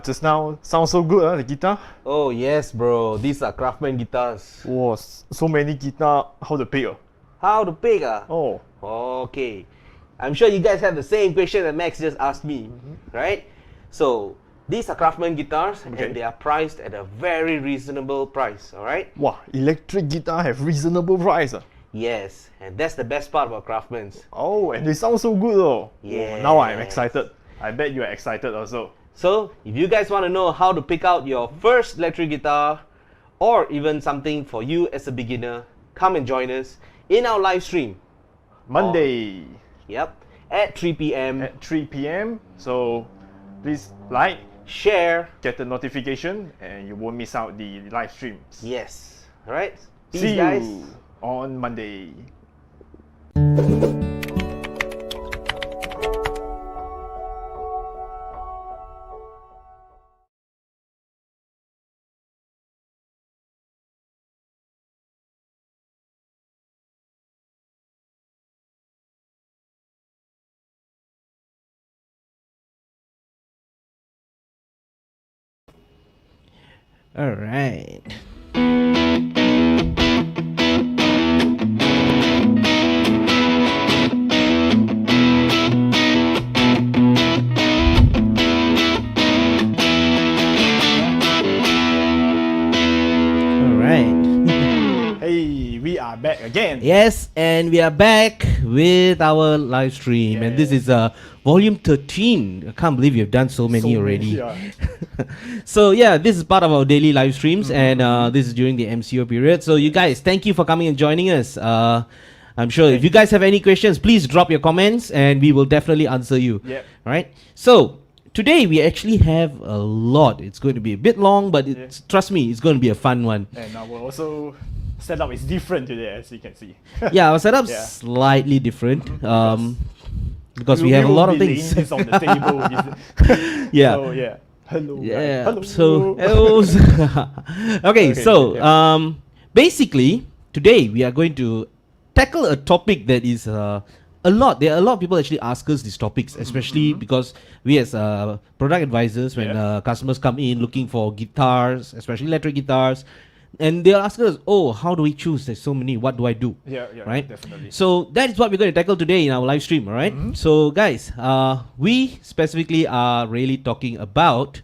Just now sounds so good, the guitar. Oh yes, bro. These are Craftsman guitars. Wow, so many guitar. How to pick? How to pick? Oh, Okay. I'm sure you guys have the same question that Max just asked me, right? So these are Craftsman guitars, Okay. and they are priced at a very reasonable price. All right? wow, electric guitar have reasonable price. Yes, and that's the best part about Craftsmans. Oh, and they sound so good though. Yes. Now I'm excited. I bet you are excited also. So if you guys want to know how to pick out your first electric guitar, or even something for you as a beginner, come and join us in our live stream. Monday Yep, at 3 p.m. at 3 p.m. So please like, Share. get the notification, and you won't miss out the live streams. Yes. All right. Peace, See guys. you on Monday. All right. Hey, we are back again. Yes, and we are back with our live stream, and this is volume 13. I can't believe you've done so many already. So yeah, this is part of our daily live streams, and this is during the MCO period. So you guys, thank you for coming and joining us. I'm sure if you guys have any questions, please drop your comments, and we will definitely answer you. Yep. Right. So today we actually have a lot. It's going to be a bit long, but it's, trust me, it's going to be a fun one. And our also setup is different today, as you can see. Yeah, our setup's Yeah. slightly different. Because we have a lot of things. This on the table. Yeah. So yeah. Hello. guys. Yeah. Hello. So okay. So basically today we are going to tackle a topic that is a lot. There are a lot of people actually ask us these topics, especially because we as product advisors, when customers come in looking for guitars, especially electric guitars, and they'll ask us, oh, how do we choose? There's so many. What do I do? Yeah, Right? definitely. So that is what we're going to tackle today in our live stream, all right? So guys, we specifically are really talking about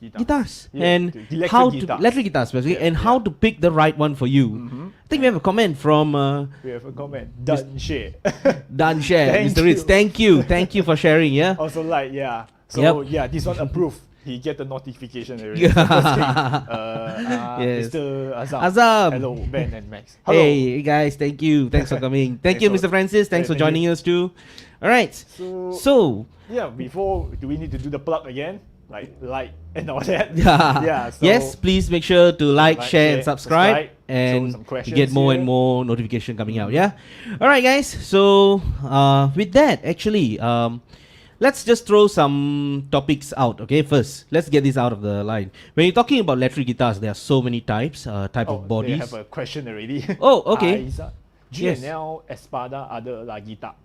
guitars Yeah, and the electric how guitars. to electric guitars specifically, Yeah, and how to pick the right one for you. I think we have a comment from We have a comment. Done share. Dan Share, Thank Mr. Ritz. you. Thank you for sharing. Yeah. Also like, yeah. So Yep. yeah, this one approved. He get the notification already. Yeah. Yes. Yes. Mr. Azam. Azam. Hello, Ben and Max. Hello. Hey guys, thank you. Thanks for coming. Thank you, Thanks Mr. Francis. Thanks for thank you. joining us too. All right. So yeah, before, do we need to do the plug again? Like and all that? yeah. So Yes, please make sure to like, share, and subscribe, show and some you questions get more and here. more notification coming out. Yeah. All right, guys. So with that, actually, let's just throw some topics out. Okay, first, let's get this out of the line. When you're talking about electric guitars, there are so many types, type of They bodies. have a question already. Oh, okay. Yes. GNL Espada ada lah guitar.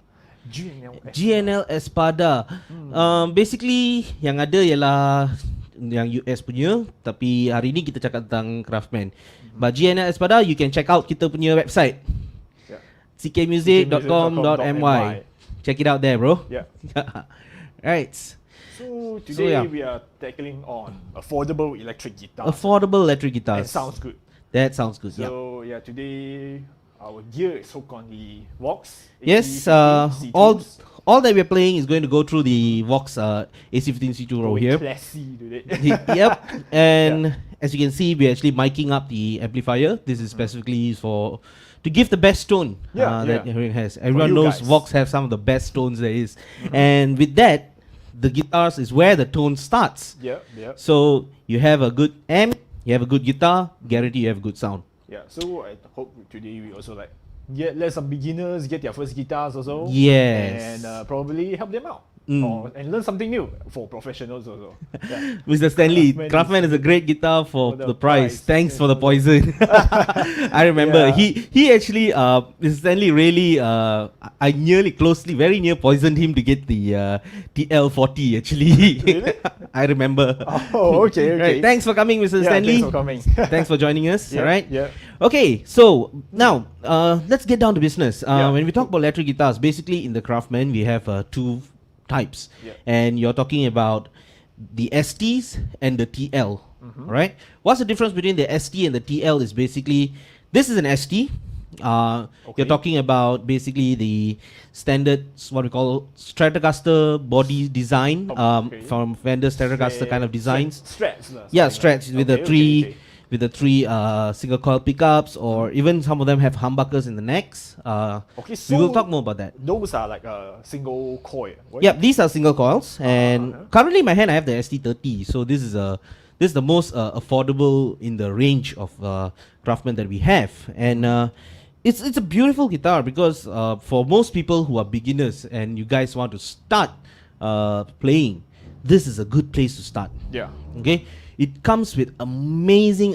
GNL Espada. GNL Espada. Basically, yang ada ialah yang US punya, tapi hari ni kita cakap tentang Craftsman. But GNL Espada, you can check out kita punya website, Yeah. ckmusic.com.my. Check it out there, bro. Yeah. Right. So today yeah. we are tackling on affordable electric guitars. Affordable electric That guitars. sounds good. That sounds good. Yeah. So yeah, today our gear is hooked on the Vox. Yes. AC15 C2s. All that we're playing is going to go through the Vox AC15 C2 row Going here. classy today. Yep. And as you can see, we're actually miking up the amplifier. This is specifically used for to give the best tone that hearing has. Everyone you knows guys. Vox have some of the best tones there is. And with that, the guitars is where the tone starts. Yeah, yeah. So you have a good amp, you have a good guitar, guarantee you have good sound. Yeah, so I hope today we also let some beginners get their first guitars also. Yes. And probably help them out. and learn something new for professionals also. Yeah. Mr. Stanley, Craftsman Craftman is a great guitar for the the price. price. Thanks Yeah. for the poison. I remember Yeah. he actually Mr. Stanley really I nearly very near poisoned him to get the TL40 actually. Really? I remember. Oh, okay, okay. Right. Thanks for coming, Mr. Yeah, Stanley. thanks for coming. Thanks for joining us. Yeah, All right. yeah. Okay, so now let's get down to business. Yeah. When we talk about electric guitars, basically in the Craftman we have two types, Yeah. and you're talking about the STs and the TL. Right? What's the difference between the ST and the TL? Is basically this is an ST. Okay. You're talking about basically the standard, what we call Stratocaster body design, Okay. from Fender Stratocaster kind of designs. Strats. lah, Yeah, something like strats that. with the Okay, three okay, okay. with the three single coil pickups, or even some of them have humbuckers in the necks. Okay, We will so talk more about that. Those are like a single coil. right? Yeah, these are single coils, and Uh-huh. currently in my hand I have the ST30. So this is the most affordable in the range of Craftman that we have, and it's a beautiful guitar because for most people who are beginners and you guys want to start playing, this is a good place to start. Yeah. Okay, it comes with amazing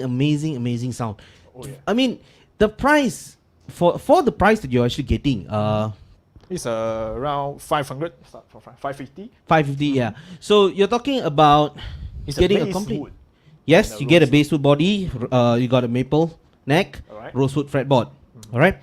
sound. Oh, yeah. I mean, the price for the price that you're actually getting, It's around 500. Start for 550. 550. Yeah. So you're talking about It's getting a a base complete. wood. Yes, and you get a rosewood. basswood body. You got a maple neck, Alright. rosewood fretboard. All right.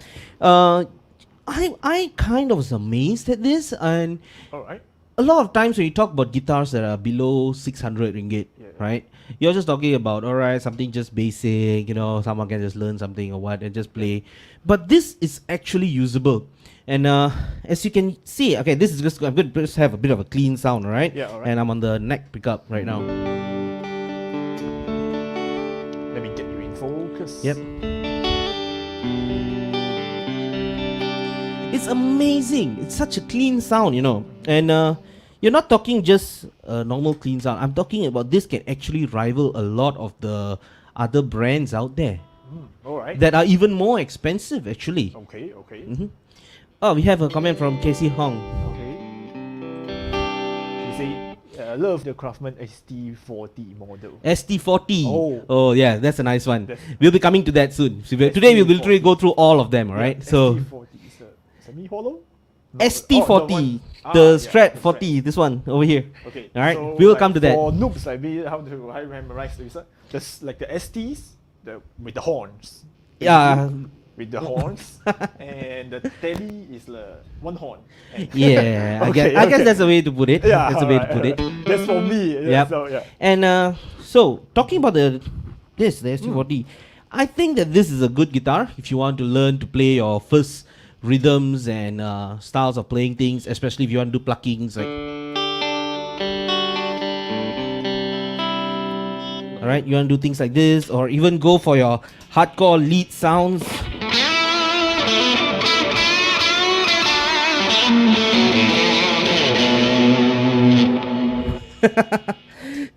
I kind of was amazed at this, and All right. a lot of times when you talk about guitars that are below 600 ringgit, Yeah. right? You're just talking about, all right, something just basic, someone can just learn something or what and just play. But this is actually usable. And as you can see, okay, this is just, I'm going to just have a bit of a clean sound, all right? Yeah, all right. And I'm on the neck pickup right now. Let me get you in focus. Yep. It's amazing. It's such a clean sound, And you're not talking just a normal clean sound. I'm talking about this can actually rival a lot of the other brands out there All right. that are even more expensive, actually. Okay. Okay. Oh, we have a comment from Casey Hong. Okay. You say, love the Craftman ST40 model. ST40. Oh. Yeah, that's a nice one. That's- We'll be coming to that soon. So today we'll literally go through all of them, alright? So ST40 is a semi-hollow? No, ST40, oh, the yeah, Strat the 40, this one over here. Okay. Alright, so we will like come to that. For noobs like me, how I memorize this? Just like the STs, with the horns. Yeah. With the horns, and the telly is one horn. And Yeah, Okay, I guess okay. that's a way to put it. Yeah, That's a way to alright, put it. alright. That's for me. Yeah, Yep. So, yeah. And so talking about the ST40, I think that this is a good guitar if you want to learn to play your first rhythms and styles of playing things, especially if you want to do pluckings like. Alright, you want to do things like this, or even go for your hardcore lead sounds.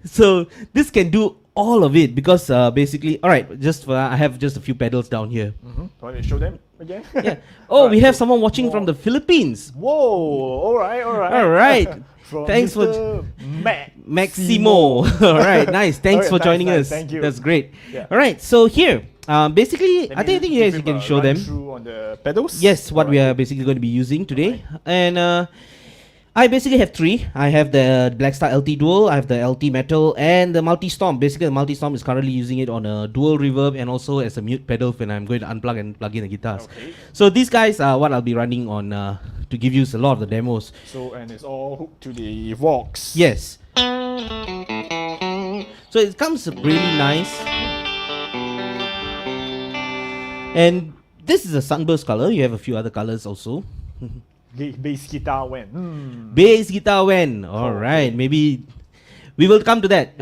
So this can do all of it because basically, all right, I have just a few pedals down here. Want to show them again? Yeah. Oh, we Alright, have so someone watching from the Philippines. Whoa! All right, all right. All right. From Thanks for Mr. Maximo. All right, nice. Thanks for Alright, joining nice, us. thank you. That's great. Yeah. All right, so here, basically, Let I me think you guys give can a show run them. through on the pedals. Yes, what we Alright. are basically going to be using today. And I basically have three. I have the Blackstar LT Dual, I have the LT Metal, and the Multi Storm. Basically, the Multi Storm is currently using it on a dual reverb and also as a mute pedal when I'm going to unplug and plug in the guitars. Okay. So these guys are what I'll be running on to give you a lot of the demos. So and it's all hooked to the Vox. Yes. So it comes really nice. And this is a sunburst color. You have a few other colors also. Bass guitar when. Bass guitar when. All right, maybe we will come to that.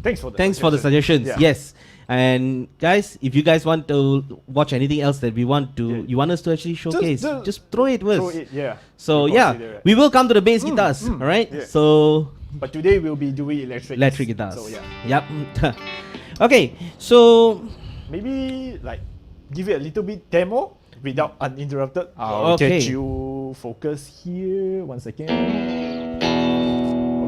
Thanks for the Thanks for the suggestions. Yeah. Yes. And guys, if you guys want to watch anything else that we want to, Yeah. you want us to actually showcase, just throw it with. Throw it, yeah. So We yeah, consider it. we will come to the bass guitars. All right. yeah. So But today we'll be doing electric guitars. So yeah, Yep. Okay. So maybe like give it a little bit demo without uninterrupted. I'll Okay. get you focus here. 1 second.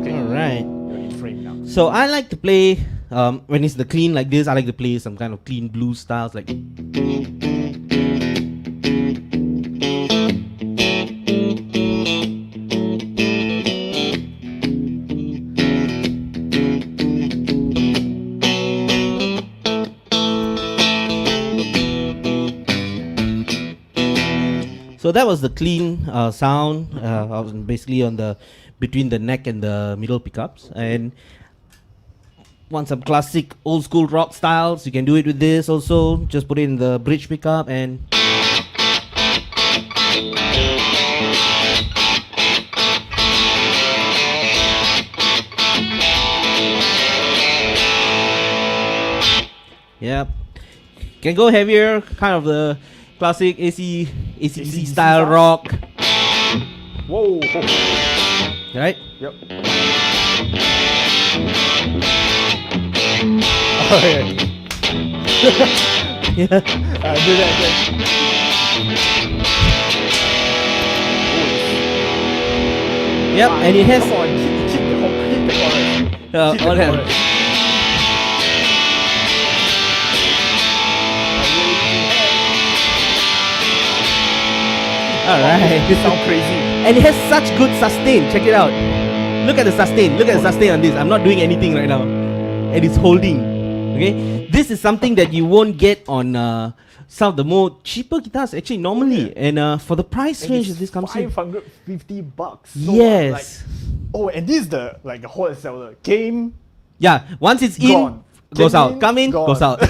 Okay. All right. You're in frame now. So I like to play when it's the clean like this. I like to play some kind of clean blues styles like. So that was the clean sound. I was basically on the between the neck and the middle pickups, and want some classic old school rock styles. You can do it with this also. Just put it in the bridge pickup and. Yep. Can go heavier, kind of the classic AC/DC style rock. Whoa. Right? Yep. Oh, yeah. Yeah. Do that again. Yep, and it has Come on, keep the chorus. Keep the okay. chorus. Alright. This sounds crazy. And it has such good sustain. Check it out. Look at the sustain. Look at the sustain on this. I'm not doing anything right now. And it's holding. Okay? This is something that you won't get on some of the more cheaper guitars actually normally. And for the price And range it's that this comes in. $550. So, Yes. oh, and this is the hot seller. Game Yeah. Once it's in, gone. goes Came out. Come in, gone. goes out.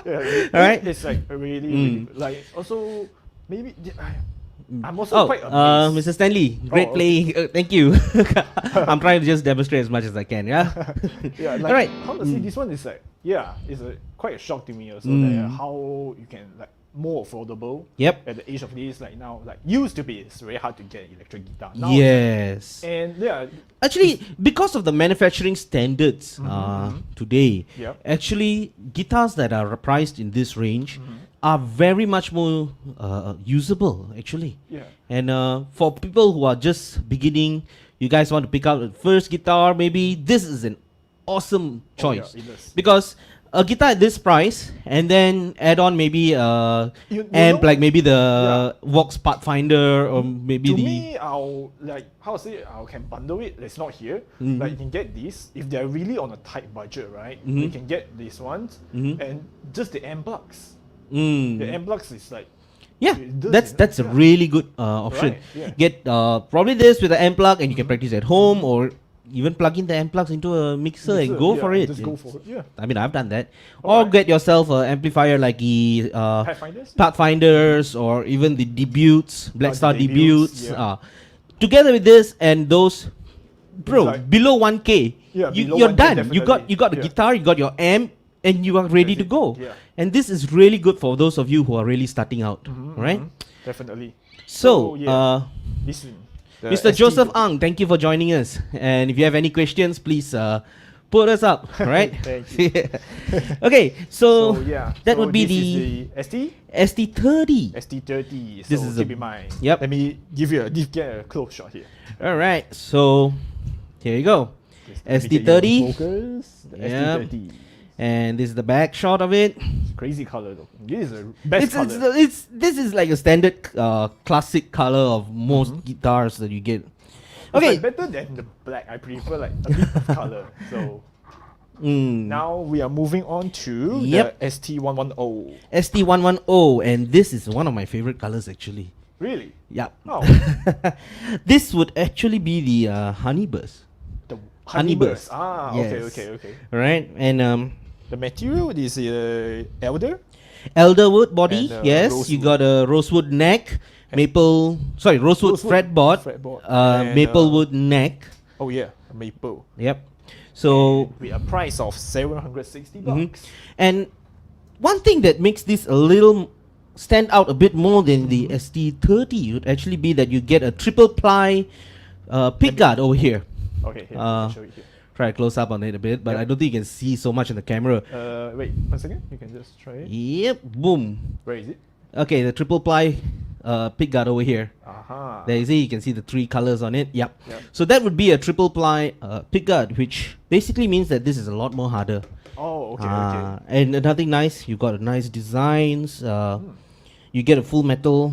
Yeah, Alright. It's like really, Mm. like also maybe I'm also Oh, quite amazed. Mr. Stanley, great okay. playing. Thank you. I'm trying to just demonstrate as much as I can. Yeah. Yeah, like Alright. how to say this one is like it's quite a shock to me also Mm. that how you can like more affordable Yep. at the age of this like now like used to be it's very hard to get electric guitar now it's Yes. like- and yeah Actually, because of the manufacturing standards today, Yep. actually guitars that are priced in this range Mm-hmm. are very much more usable. Actually, yeah and for people who are just beginning, you guys want to pick up the first guitar. Maybe this is an awesome choice it is. because a guitar at this price, and then add on maybe You amp know- like maybe the Yeah. Vox Pathfinder or maybe to the me, I'll like how to say I can bundle it. It's not here. Mhm. Like you can get this if they're really on a tight budget, right? You can get these ones Mhm. and just the amp plugs. Mm. The amp plugs is like Yeah, it does that's a enough, yeah. really good option. Right, yeah. Get probably this with the amp plug, and you can practice at home, or even plug in the amp plugs into a mixer and go yeah, for it. Just go for it. Yeah. I mean, I've done that. Or Alright. get yourself an amplifier like the Pathfinders. Pathfinders, or even the Debuts, Black Star the Debuts. Debuts, yeah. Together with this and those, bro, like- below 1K, Yeah, below you're 1K done. You definitely, got the yeah. guitar, you got your amp, and you are ready That's to it, go. yeah. And this is really good for those of you who are really starting out, right? Definitely. So, Listen, the Mr. ST Joseph Ang, thank you for joining us. And if you have any questions, please put us up, right? Thank Okay, so, that so would be this the is the ST30. ST30. This So is keep a- in mind. Yep. Let me get a close shot here. All right, so here you go. Let me get ST30. you focus. The Yep. ST30. And this is the back shot of it. Crazy color though. This is the best color. This is like a standard classic color of most guitars that you get. It's Okay. like better than the black. I prefer like a bit of color. So Mm. now we are moving on to Yep. the ST110. ST110, and this is one of my favorite colors actually. Really? Yep. Oh, This would actually be the Honeyburst. the Honeyburst. Honeyburst. Ah, Yes. okay. Right? And The material is elder. elderwood body, And, yes. You rosewood. got a rosewood neck, rosewood Rosewood fretboard, fretboard. And, maplewood neck. Oh yeah, maple. Yep. So, With a price of $760. and one thing that makes this a little stand out a bit more than the ST30 would actually be that you get a triple ply pickguard over here. Okay, here, let me show it here. Try to close up on it a bit, but Yep. I don't think you can see so much on the camera. Wait, 1 second. You can just try it. Yep, boom. Where is it? Okay, the triple ply pickguard over here. Ah, There you see, you can see the 3 colors on it. Yep. Yep. So that would be a triple ply pickguard, which basically means that this is a lot more harder. Oh, okay. And nothing nice. You got nice designs. You get a full metal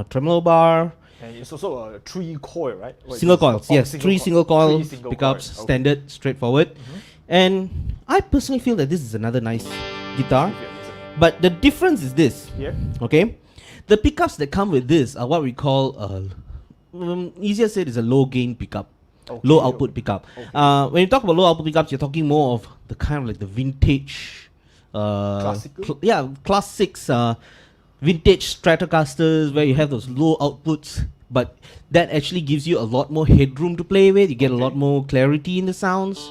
tremolo bar. And it's also a 3 coil, right? What Single is this? coils, yes. 3 single coil pickups, Okay. standard, straightforward. And I personally feel that this is another nice guitar. But the difference is this. Yeah. Okay, the pickups that come with this are what we call easier said is a low gain pickup, low output pickup. When you talk about low output pickups, you're talking more of the kind of like the vintage, classics, vintage Stratocasters where you have those low outputs, but that actually gives you a lot more headroom to play with. You get a lot more clarity in the sounds.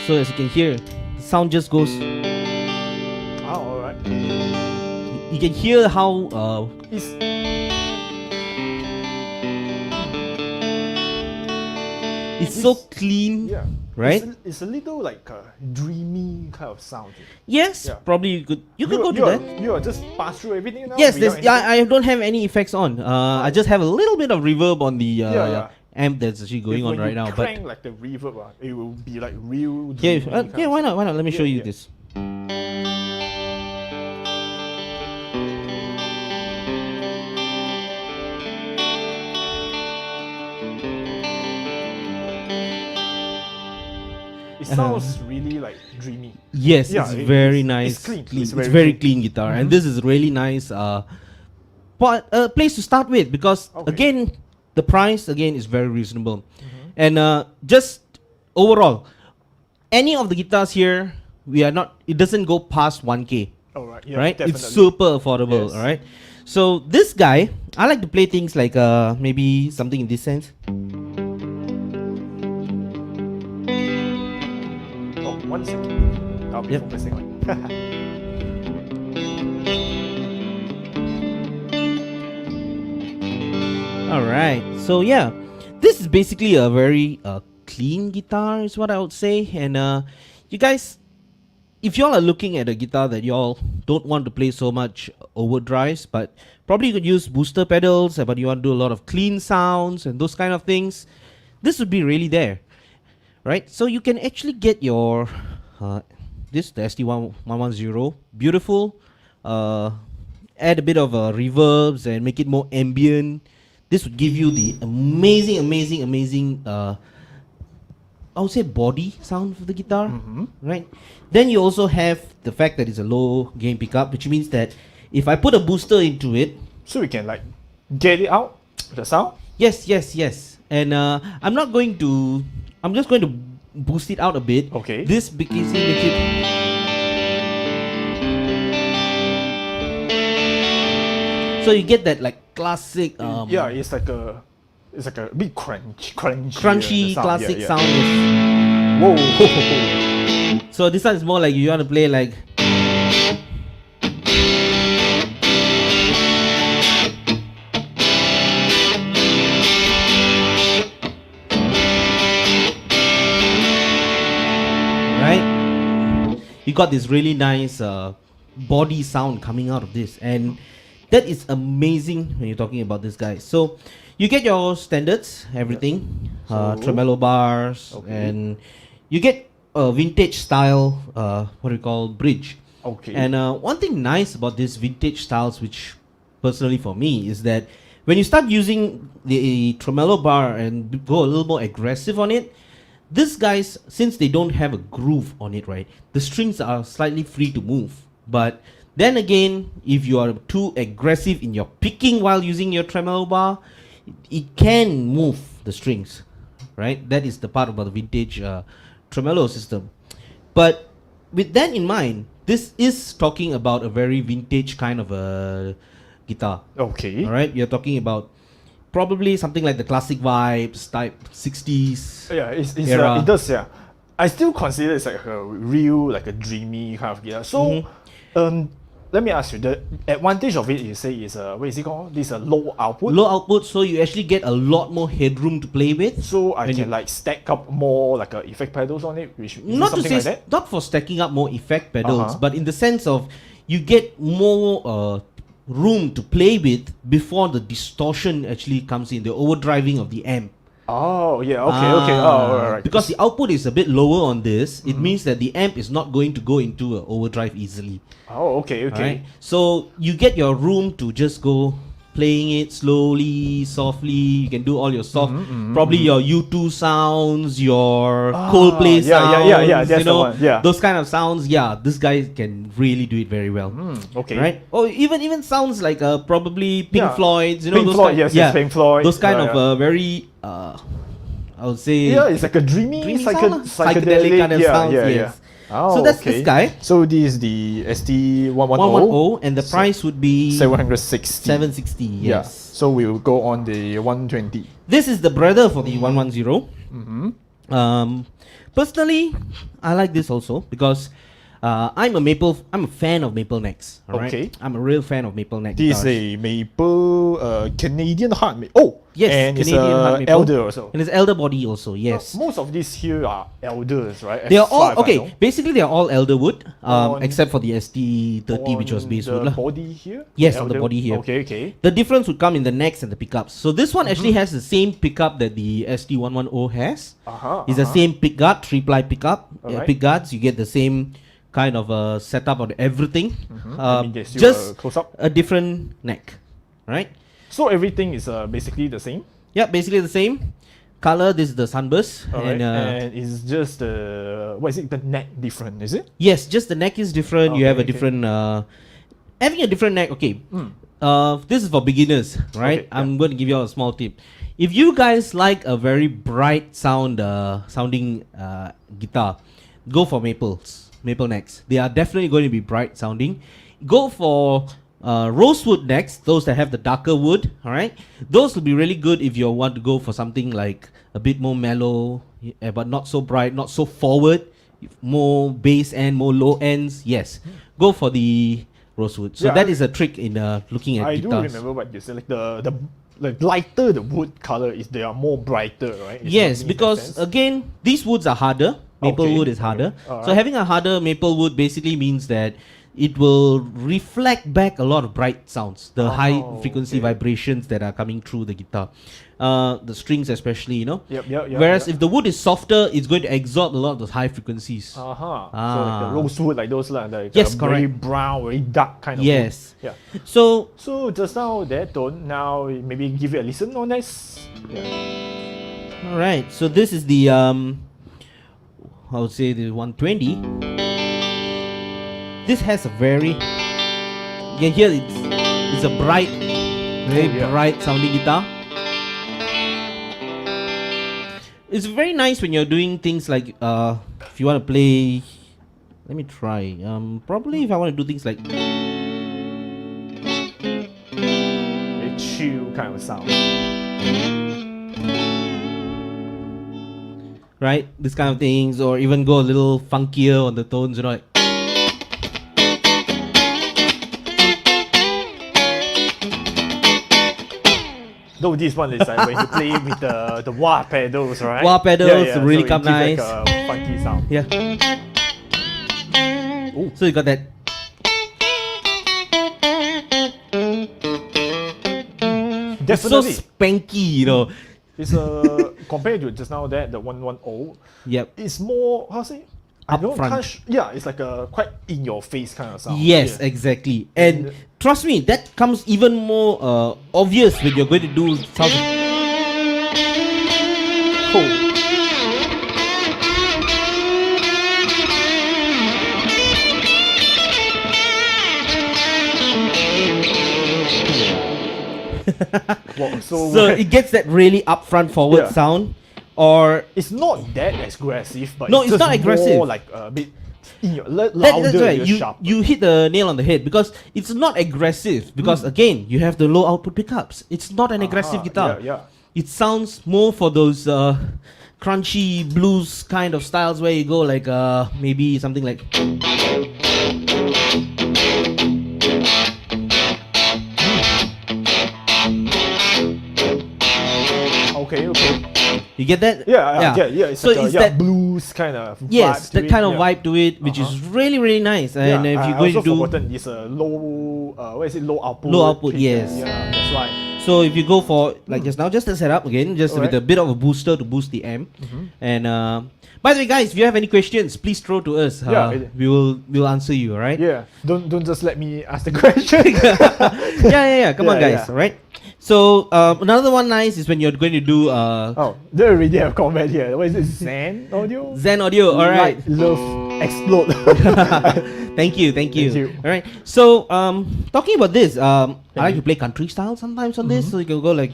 So as you can hear, the sound just goes. You can hear how it's so clean, right? It's a little like a dreamy kind of sound. Yes, probably you could go to that. You are just pass through everything now. Yes, I don't have any effects on. I just have a little bit of reverb on the amp that's actually going on right now. But like the reverb, it will be like real. Why not? Let me show you this. It sounds really like dreamy. Yes, it's very nice. It's clean. It's very clean guitar, and this is really nice. Place to start with because again, the price again is very reasonable, and just overall, any of the guitars here, we are not. It doesn't go past 1K. Right? Definitely. It's super affordable. All right. So this guy, I like to play things like maybe something in this sense. 1 second. I'll be focusing on it. Alright, so yeah, this is basically a very clean guitar is what I would say. And you guys, if y'all are looking at a guitar that y'all don't want to play so much overdrives, but probably you could use booster pedals, but you want to do a lot of clean sounds and those kind of things, this would be really there. Right, so you can actually get your the SD110, beautiful. Add a bit of reverbs and make it more ambient. This would give you the amazing I would say body sound for the guitar, right? Then you also have the fact that it's a low gain pickup, which means that if I put a booster into it, so we can like get it out the sound. Yes, and I'm just going to boost it out a bit. Okay. This makes it. So you get that like classic. It's like a bit crunchy classic sound. Whoa. So this one is more like you want to play like. You got this really nice body sound coming out of this, and that is amazing when you're talking about this guy. So you get your standards, everything, tremolo bars, and you get a vintage style, what do you call, bridge. Okay. And one thing nice about this vintage styles, which personally for me, is that when you start using the tremolo bar and go a little more aggressive on it, these guys, since they don't have a groove on it, right, the strings are slightly free to move. But then again, if you are too aggressive in your picking while using your tremolo bar, it can move the strings, right? That is the part about the vintage tremolo system. But with that in mind, this is talking about a very vintage kind of a guitar. Okay. All right, you're talking about probably something like the classic vibes type 60s. Yeah, era. It does. Yeah, I still consider it's like a real, like a dreamy kind of guitar. So, let me ask you, the advantage of it, you say, is what is it called? This low output. Low output, so you actually get a lot more headroom to play with. So I can like stack up more like effect pedals on it, which not something to say like that. not for stacking up more effect pedals, but in the sense of you get more room to play with before the distortion actually comes in, the overdriving of the amp. Oh, yeah, okay. Oh, all right. Because the output is a bit lower on this, it means that the amp is not going to go into a overdrive easily. Oh, okay. Alright? So you get your room to just go playing it slowly, softly. You can do all your soft, probably your U2 sounds, your Coldplay sounds. Yeah. That's the one. Yeah. Those kind of sounds. Yeah, this guy can really do it very well. Okay. Right? Or even sounds like probably Pink Yeah. Floyd's. Pink those Floyd, kind, yes, yeah, Pink Floyd. Those kind Yeah, of very, I would say, Yeah, it's like a dreamy sound, psychedelic kind of sounds. Yes. Oh, So that's okay. this guy. So this is the ST110. 110, and the price would be 760. 760. Yes. Yeah. So we will go on the 120. This is the brother for the 110. Personally, I like this also because I'm a fan of maple necks. Alright? Okay. I'm a real fan of maple neck This is guitars. a maple Canadian hard maple. Oh, Yes, and Canadian it's hard maple. elder also. And it's elder body also. Yes. Most of these here are elders, right? They are As far all as I okay. know. Basically, they are all elder wood, On- except for the ST30, which was On basswood. the lah. body here? Yes, on the Elder? body here. Okay. The difference would come in the necks and the pickups. So this one actually has the same pickup that the ST110 has. It's the same pick guard, 3-ply pickup. Alright. Pick guards, you get the same kind of setup on everything. Let me just do Just a close-up. a different neck, right? So everything is basically the same. Yeah, basically the same. Color, this is the sunburst. Alright. And, And it's just what is it? The neck different, is it? yes, just the neck is different. You Okay, have a okay. different, having a different neck. Okay, this is for beginners, right? Okay, I'm going to give you all a small tip. If you guys like a very bright sounding guitar, go for maple necks. They are definitely going to be bright sounding. Go for rosewood necks, those that have the darker wood. All right, those will be really good if you want to go for something like a bit more mellow, but not so bright, not so forward. More bass end, more low ends. Yes, go for the rosewood. So Yeah, that I- is a trick in looking at I do guitars. remember what you said. Like the lighter the wood color is, they are more brighter, right? It's Yes, in that because sense. again, these woods are harder. Maple Okay, wood is harder. okay, alright. So having a harder maple wood basically means that it will reflect back a lot of bright sounds, the high frequency okay. vibrations that are coming through the guitar, the strings especially, Yep. Whereas if the wood is softer, it's going to absorb a lot of those high frequencies. So like the Ah. rosewood, like those like Yes, very correct. brown, very dark kind of Yes. wood. Yeah. So So just now that tone, now maybe give it a listen on this. Yeah. all right, so this is the I would say the 120. This has a very, you can hear it's a bright, very yeah. bright sounding guitar. It's very nice when you're doing things like if you want to play. Let me try. Probably if I want to do things like Very chill kind of sound. right, this kind of things, or even go a little funkier on the tones, like. Though this one is like when you play with the wah pedals, right? Wah pedals really so come it gives nice. Like a funky sound. Yeah. So you got that. It's so Definitely. spanky, It's compared to just now that the 110, Yep. it's more, how to say? I don't Upfront. touch. Yeah, it's like a quite in your face kind of sound. Yes, Yeah. exactly. And trust me, that comes even more obvious when you're going to do sound. Cool. Wow, So it gets that really upfront forward Yeah. sound. Or it's not that aggressive, but No, it's it's just not aggressive. more like a bit in your louder, that's right. You sharper. you hit the nail on the head because it's not aggressive. Because again, you have the low output pickups. It's not an aggressive guitar. Yeah. It sounds more for those crunchy blues kind of styles where you go like maybe something like. Okay. You get that? Yeah, it's So like it's a that blues kind of yes, vibe to that it, kind of yeah. vibe to it, which is really really nice. And if I you're going also to do forgotten it's a low, what is it, low output. Low output, kick, yes. Yeah, that's why. so if you go for like just now, just a setup again, just with Alright. a bit of a booster to boost the amp. And by the way, guys, if you have any questions, please throw to us. We'll answer you. All right? Yeah, don't just let me ask the question. yeah. Come on, Yeah, guys. yeah. All right. So another one nice is when you're going to do Oh, they already have comment here. What is it? Zen audio? Zen audio. All right. Light, love, explode. Thank you. Thank you. All right. So talking about this, I like to play country style sometimes on this, so you can go like.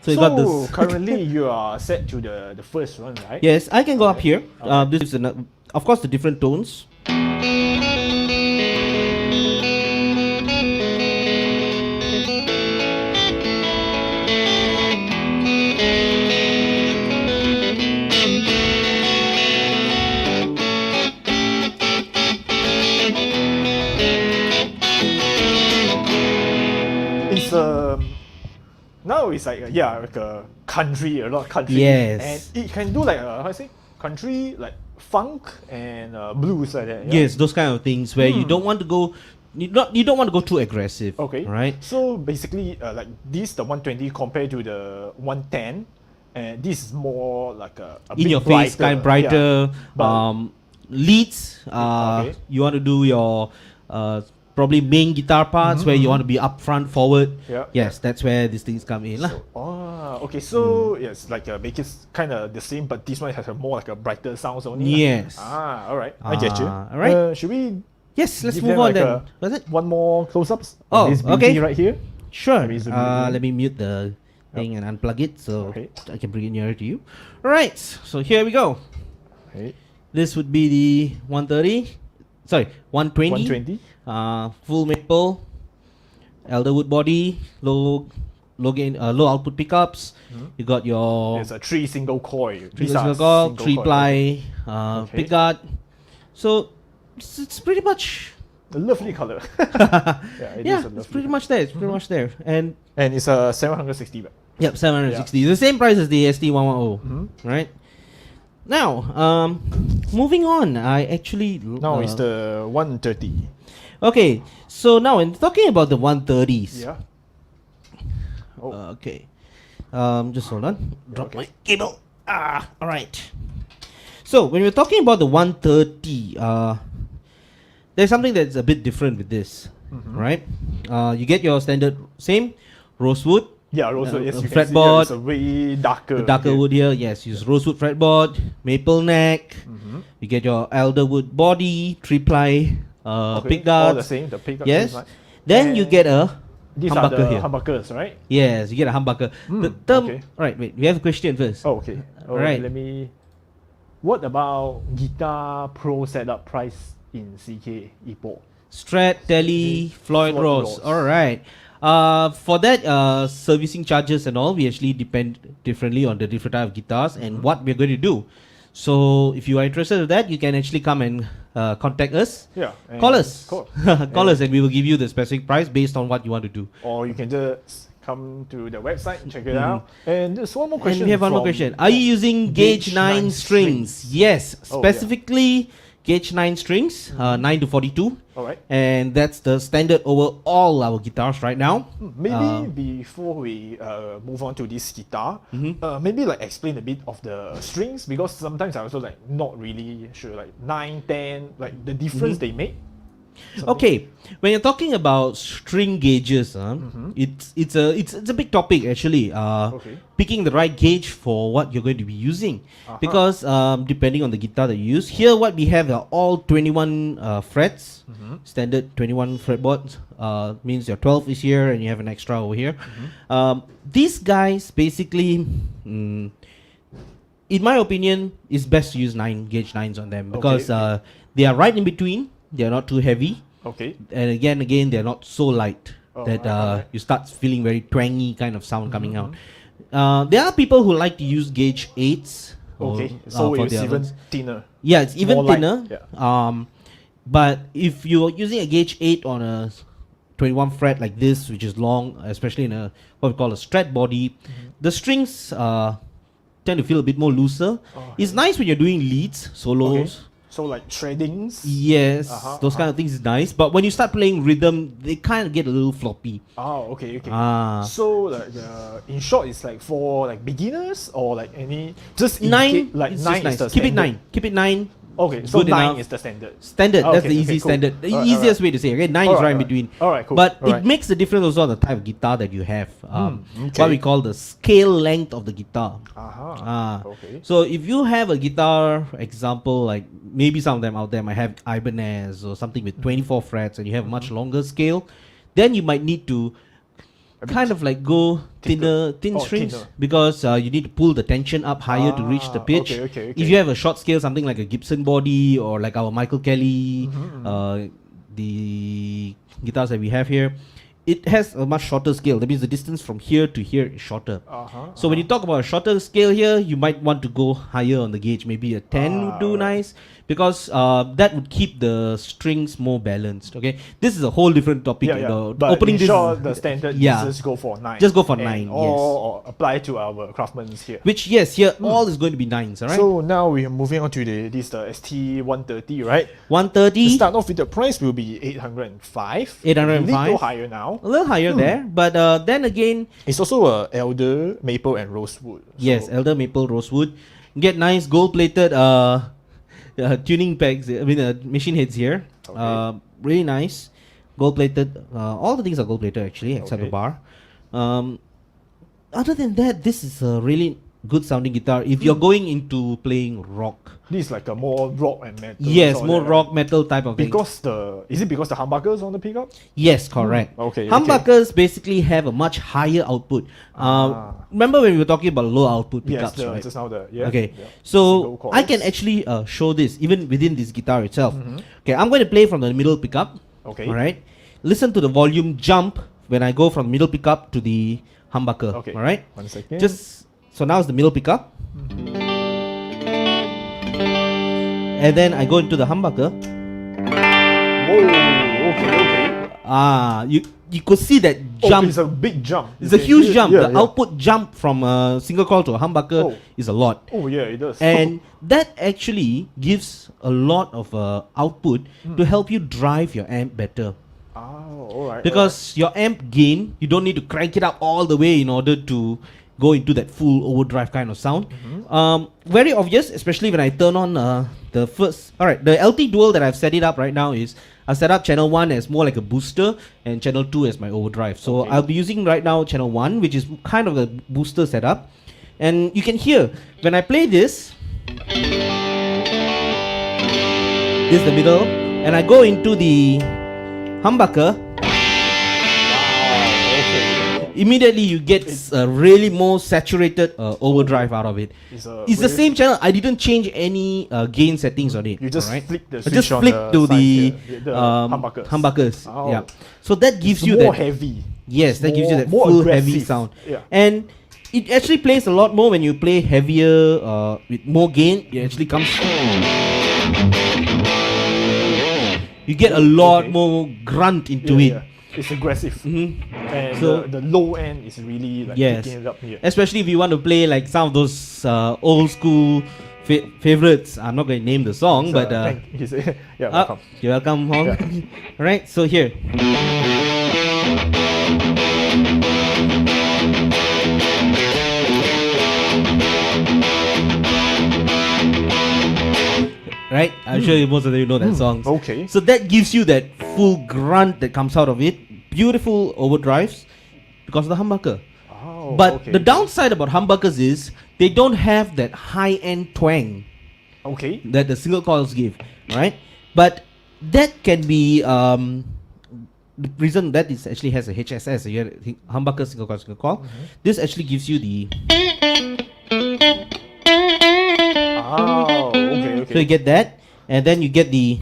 So you got this. Currently you are set to the first one, right? Yes, I can go up here. This is of course the different tones. It's now it's like like a country, a lot of country. Yes. And it can do like how I say, country, like funk and blues like that. Yeah? Yes, those kind of things where you don't want to go. You don't want to go too aggressive. Okay. Right. So basically, like this, the 120 compared to the 110, and this is more like a In bit your face, kind of brighter. Yeah. But- Leads. Okay. You want to do your probably main guitar parts where you want to be up front, forward. Yeah. Yes, that's where these things come in, lah. Okay. So yes, like make it kind of the same, but this one has a more like a brighter sounds only. lah. Yes. All right. I get you. All right. Should we Yes, let's give move them on like then. Was it? one more close-ups? Oh, This beauty okay. right here. Sure. Maybe zoom in. Let me mute the thing and unplug it so Okay. I can bring it nearer to you. Alright, so here we go. Okay. This would be the 130. Sorry, 120. 120. Full maple, elderwood body, low gain, low output pickups. You got your There's a 3 single coil. three These are single coil, single 3 coil. ply, Okay. pickguard. So it's pretty much. A lovely color. Yeah, it is a lovely It's pretty much there. It's pretty much there. And And it's a 760 baht. yep, 760. The same price as the ST110, right? Now, moving on, I actually Now it's the 130. okay. So now, in talking about the 130s, Yeah. okay. Just hold on. Drop my cable. All right. So when we're talking about the 130, there's something that's a bit different with this, right? You get your standard same rosewood. Yeah, rosewood. Yes, you can see fretboard, it's a way darker. the darker here. wood here. Yes, use rosewood fretboard, maple neck. You get your elderwood body, 3-ply Okay, pick all the guards. same. The pick guards. Yes. Right. Then you And get a These are humbucker the here. humbuckers, right? Yes, you get a humbucker. The term. okay. Right, wait. We have a question first. Oh, okay. Alright. Let me. What about guitar pro setup price in CK Ipoh? Strat, Tele, Floyd Floyd Rose. Rose. All right. For that, servicing charges and all, we actually depend differently on the different type of guitars and what we're going to do. So if you are interested in that, you can actually come and contact us. Yeah. Call us. Call. Call us and we will give you the specific price based on what you want to do. Or you can just come to the website and check it out. And there's one more question. And we have one more from- question. Are you using gauge 9 9 strings? Yes. Oh, yeah. Specifically gauge 9 strings, 9 to 42. Alright. And that's the standard over all our guitars right now. Maybe before we move on to this guitar, maybe like explain a bit of the strings, because sometimes I also like not really sure, like 9, 10, like the difference they make. Okay, when you're talking about string gauges, it's a big topic actually. Okay. Picking the right gauge for what you're going to be using, because depending on the guitar that you use. Here, what we have are all 21 frets, standard 21 fretboards. Means your 12 is here and you have an extra over here. These guys basically, in my opinion, it's best to use gauge 9s on them because okay. They are right in between. They are not too heavy, Okay. and again, they're not so light Oh, that alright. you start feeling very twangy kind of sound coming out. There are people who like to use gauge 8s. Okay, so for it's the even others. thinner. Yeah, it's even more light, thinner. yeah. But if you're using a gauge 8 on a 21 fret like this, which is long, especially in a what we call a strat body, the strings tend to feel a bit more looser. It's nice when you're doing leads, solos. So like shreddings. Yes, those kind of things is nice. But when you start playing rhythm, they kind of get a little floppy. Oh, okay. So So like in short, it's like for like beginners or like any just 9, like it's 9 just nice. is the Keep it standard. 9. Keep it 9. Okay, so Good 9 enough. is the standard. Standard, that's the Okay, easy cool. standard. The Alright, easiest way to say, okay? 9 is Alright, right in alright. between. Alright, cool. But Alright. it makes a difference also on the type of guitar that you have. okay. What we call the scale length of the guitar. Okay. So if you have a guitar, example, like maybe some of them out there might have Ibanez or something with 24 frets and you have much longer scale, then you might need to kind of like go thin strings thinner. because you need to pull the tension up higher to reach the pitch. Okay. If you have a short scale, something like a Gibson body or like our Michael Kelly, the guitars that we have here, it has a much shorter scale. That means the distance from here to here is shorter. So when you talk about a shorter scale here, you might want to go higher on the gauge. Maybe a 10 would do nice because that would keep the strings more balanced. Okay, this is a whole different topic. But Opening in this, short, the standard is just go for 9. Just go for And 9, or apply to our craftsmen here. which yes, here all is going to be 9s. All right. So now we are moving on to the ST130, right? 130. To start off with, the price will be 805. 805. A little higher now. A little higher there, but then again, It's also a elder, maple, and rosewood. yes, So, elder maple rosewood. Get nice gold plated tuning pegs. I mean machine heads here. Okay. Really nice, gold plated. All the things are gold plated actually, except the Okay. bar. Other than that, this is a really good sounding guitar. If you're going into playing rock, this is like a more rock and metal. yes, sort of more that, rock metal type of thing. Is it because the humbuckers on the pickup? Yes, correct. Okay, Humbuckers basically have a much higher output. Remember when we were talking about low output Yes, pickups, right? just now the Okay, yeah. so Single I can coils. actually show this even within this guitar itself. Okay, I'm going to play from the middle pickup. Okay. All right. Listen to the volume jump when I go from middle pickup to the humbucker. Okay. All right. 1 second. Just so now it's the middle pickup, and then I go into the humbucker. Whoa, okay. You could see that jump. It's a big jump. It's a You can huge hear- jump. yeah, The yeah. output jump from a single coil to a humbucker is a lot. Oh yeah, it does. And that actually gives a lot of output to help you drive your amp better. alright. Because your amp gain, you don't need to crank it up all the way in order to go into that full overdrive kind of sound. Very obvious, especially when I turn on the first. Alright, the LT Dual that I've set it up right now is I set up channel 1 as more like a booster and channel 2 as my overdrive. So Okay. I'll be using right now channel 1, which is kind of a booster setup. And you can hear when I play this, this is the middle, and I go into the humbucker. Immediately you get a really more saturated overdrive out of it. It's the same channel. I didn't change any gain settings on it. You just alright? flick the I switch just on flick the to side the here, the humbuckers. Oh. Yeah. So that gives It's you more that. heavy. Yes, that gives you that more full heavy aggressive. sound. Yeah. And it actually plays a lot more when you play heavier with more gain. It actually comes. You get a lot more grunt into it. Yeah. It's aggressive. And So- the low end is really like Yes. picking it up here. Especially if you want to play like some of those old school favorites. I'm not going to name the song, but thank you. Yeah, welcome. you're welcome, Hong. Yeah. Alright, so here. Right? I'm sure most of you know that song. Okay. So that gives you that full grunt that comes out of it. Beautiful overdrives because of the humbucker. Oh, But okay. the downside about humbuckers is they don't have that high-end twang Okay. that the single coils give, right? But that can be the reason that it actually has a HSS, you have humbucker single coil. This actually gives you the Okay. so you get that, and then you get the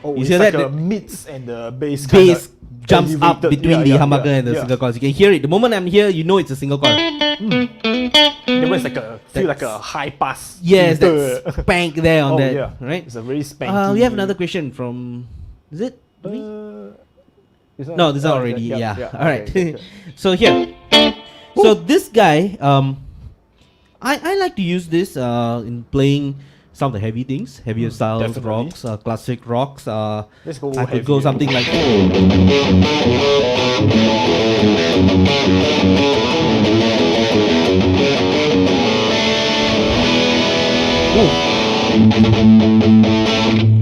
Oh, you it's see like that? the mids and the bass. bass jumps up elevated. between the humbucker and the yeah. single coils. You can hear it. The moment I'm here, you know it's a single coil. There was like a high pass. Yes, filter. that spank there on Oh, that. yeah. Right? It's a very spanky. We have another question from. Is it? No, this is already. Yeah. All right. okay. So here. So this guy, I like to use this in playing some of the heavy things, heavier styles, definitely. rocks, classic rocks. Let's go I could go heavier. something like.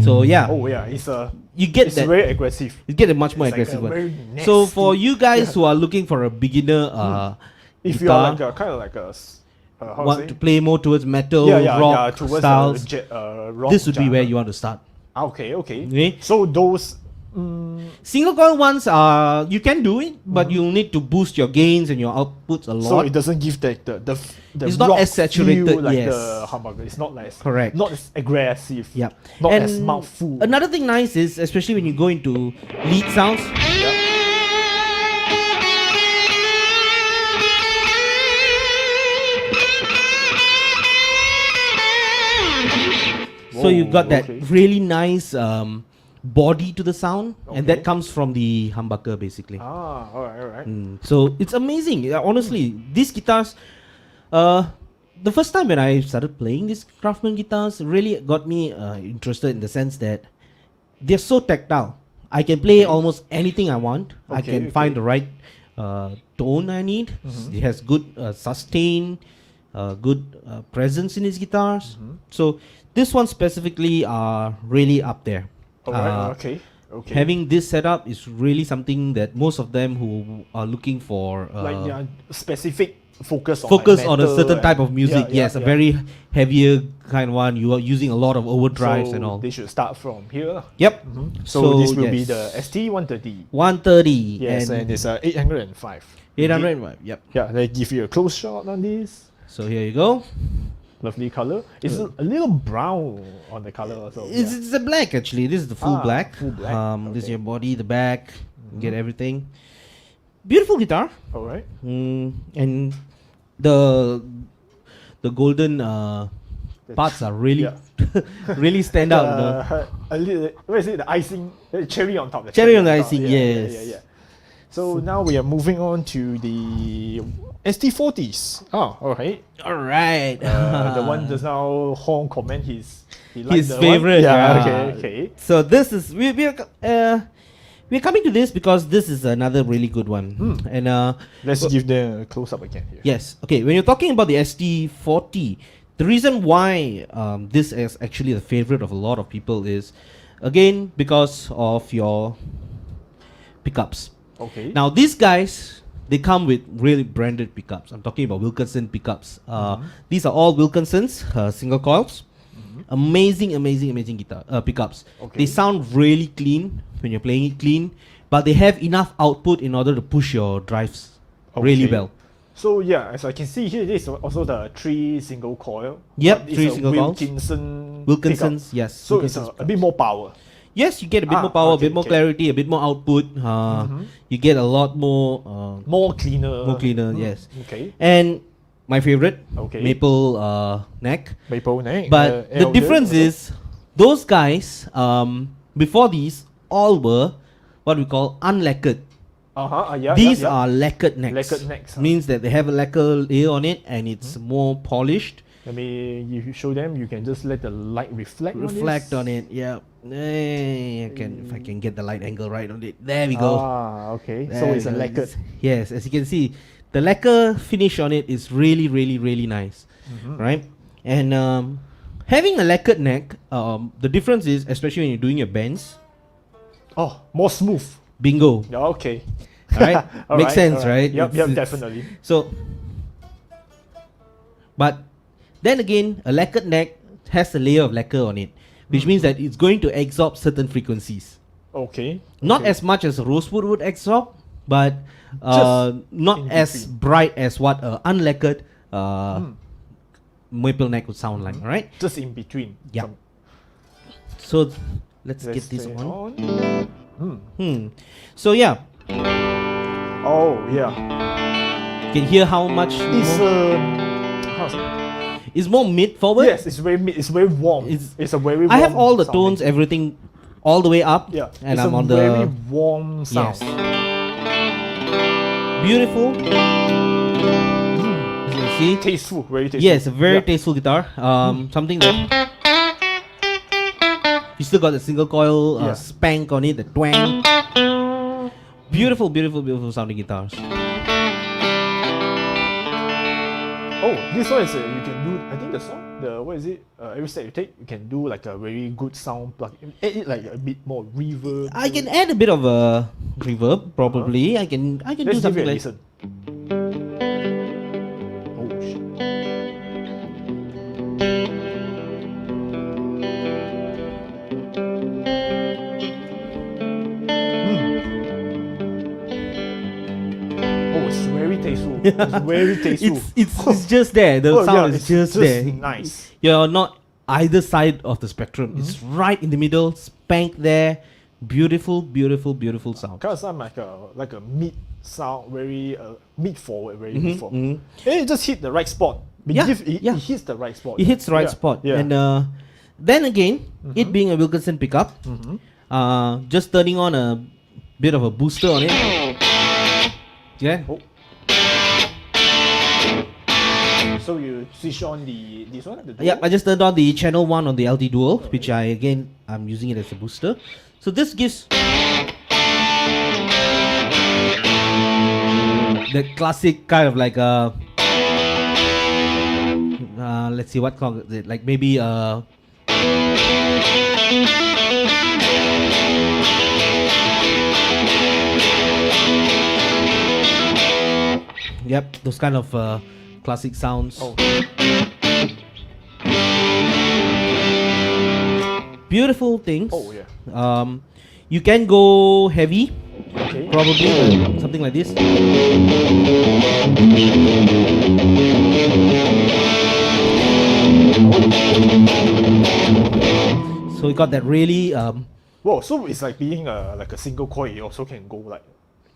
So yeah, Oh yeah, it's you get it's that. very aggressive. You get a much more It's like aggressive a one. very So nasty- for you guys who are looking for a beginner if you are guitar, like kind of like a how want say? to play more towards metal, yeah, rock towards styles, rock this would be where genre. you want to start. Okay. Okay. So those Single coil ones are you can do it, but you'll need to boost your gains and your outputs a lot. so it doesn't give the It's not rock as saturated, feel like yes. the humbucker. It's not like Correct. Not as aggressive. Yep. Not And as mouthful. Another thing nice is, especially when you go into lead sounds, so you've got that okay. really nice body to the sound, and that Okay. comes from the humbucker basically. Alright. So it's amazing. Yeah, honestly, these guitars, the first time when I started playing these Craftsman guitars really got me interested in the sense that they're so tactile. I can play almost anything I want. I Okay, can find okay. the right tone I need. It has good sustain, good presence in its guitars. So this one specifically are really up there. Alright, okay. Having this setup is really something that most of them who are looking for like specific focus on focus like on a metal certain and- type of music. yeah, Yes, a yeah. very heavier kind one. You are using a lot of overdrives so and all. They should start from here. Lah. Yep. So, this will be yes. the ST130. 130. Yes, and it's 805. 800. Yep. Yeah, they give you a close shot on this. So here you go. Lovely color. It's a little brown on the color also. It's a black actually. This is the full Ah, black. full black, This is okay. your body, the back. You get everything. Beautiful guitar. Alright. And the golden parts are really yeah. really stand out. You know? A little, what is it? The icing, the cherry on top. The Cherry on the top. icing, Yeah, yes. So now we are moving on to the ST40s. Oh, alright. All right. The one just now Hong comment he liked His the favorite. One. Yeah, yeah. okay. So this is we're coming to this because this is another really good one. And Let's give them a close up again here. yes, okay. When you're talking about the ST40, the reason why this is actually the favorite of a lot of people is, again, because of your pickups. Okay. Now these guys, they come with really branded pickups. I'm talking about Wilkinson pickups. These are all Wilkinsons, single coils. Amazing guitar pickups. Okay. They sound really clean when you're playing it clean, but they have enough output in order to push your drives really Okay. well. So yeah, as I can see here, this is also the 3 single coil. Yep, but it's 3 a single coils. Wilkinsons, pickup. yes. So Wilkinsons it's a bit more power. Yes, you get a bit Ah, more power, a okay, bit more okay. clarity, a bit more output. You get a lot more More cleaner. more cleaner, yes. Okay. And my favorite, Okay. maple neck. Maple neck. But the difference is, those guys, before these, all were what we call unlacquered. yeah. These yeah. are lacquered necks. Lacquered necks, huh? Means that they have a lacquer layer on it and it's more polished. Let me you show them. You can just let the light reflect. Reflect on it, yeah. Hey, if I can get the light angle right on it. There we go. Okay. There So we it's a go. lacquered. Yes, as you can see, the lacquer finish on it is really, really, really nice, right? And having a lacquered neck, the difference is, especially when you're doing your bends, Oh, more smooth. bingo, Yeah, okay. right? All Makes sense, alright. right? Yep, It's- it's- definitely. So, but then again, a lacquered neck has a layer of lacquer on it, which means that it's going to absorb certain frequencies. Okay. Not okay. as much as a rosewood would absorb, but Just not in as between. bright as what unlacquered maple neck would sound like. All right. Just in between. Yeah. Some- So let's let's get this stay on. on. So yeah, Oh yeah. You can hear how much It's more, how's it? it's more mid forward. Yes, it's very it's very warm. It's a very warm I have all the sounding. tones, everything, all the way up. Yeah, and it's I'm a on very the warm sound. yes. Beautiful. You see? Tasteful, very tasteful. Yes, a very Yeah. tasteful guitar. Something that you still got the single coil Yeah. spank on it, the twang. Beautiful, beautiful, beautiful sounding guitars. Oh, this one is you can do. I think the song, what is it? Every step you take, you can do like a very good sound plug. Add it like a bit more reverb. I can add a bit of a reverb, probably. I can do Let's give something it a like. listen. Oh shit. Oh, it's very tasteful. It's very tasteful. It's just there. The Oh, sound yeah, is just there. nice. You're not either side of the spectrum. It's right in the middle, spank there. Beautiful, beautiful, beautiful sound. Kind of sound like a mid sound, very mid forward, very mid forward. mhm. And it just hit the right spot. Yeah, It yeah. hits the right spot. It hits the right Yeah, spot. Yeah. And then again, it being a Wilkinson pickup, just turning on a bit of a booster on it. Yeah. Oh. So you switch on this one? The Yeah, dual? I just turned on the channel 1 on the LT Dual, which I'm using it as a booster. So this gives the classic kind of like let's see what call it, like maybe yep, those kind of classic sounds. Oh. Beautiful things. Oh yeah. You can go heavy, Okay. probably something like this. So you got that really Whoa, so it's like being like a single coil, you also can go like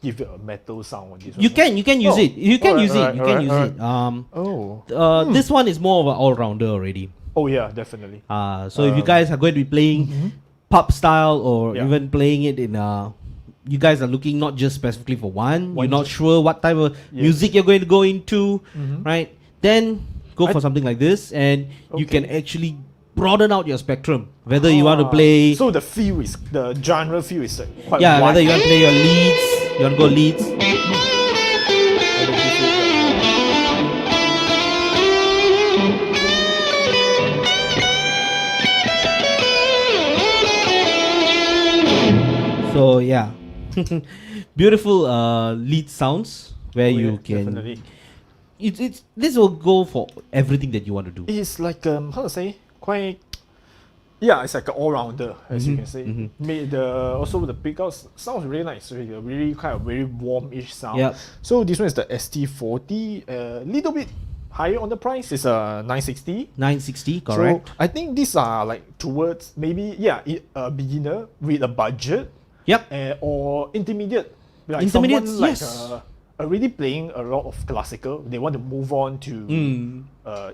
give it a metal sound on this one. you can use Oh. it. You can Alright, use it. alright, You can alright, use alright. it. Oh. This one is more of an all-rounder already. Oh yeah, definitely. So if you guys are going to be playing pop style or Yeah. even playing it in you guys are looking not just specifically for one, you're not sure what type of Yeah. music you're going to go into, right? Then go for something like this, and you can Okay. actually broaden out your spectrum. Whether you want to play, So the genre feel is like quite yeah, wide. whether you want to play your leads, you want to go leads. So yeah, beautiful lead sounds where Oh, you yeah, can. definitely. It's this will go for everything that you want to do. It's like how to say, quite. Yeah, it's like an all-rounder, as you can say. Made also the pickups sounds really nice. Really kind of very warm-ish sound. Yep. So this one is the ST40. Little bit higher on the price. It's a 960. 960, correct? So I think these are like towards maybe a beginner with a budget. Yep. Or intermediate. Like Intermediate, someone like yes. already playing a lot of classical. They want to move on to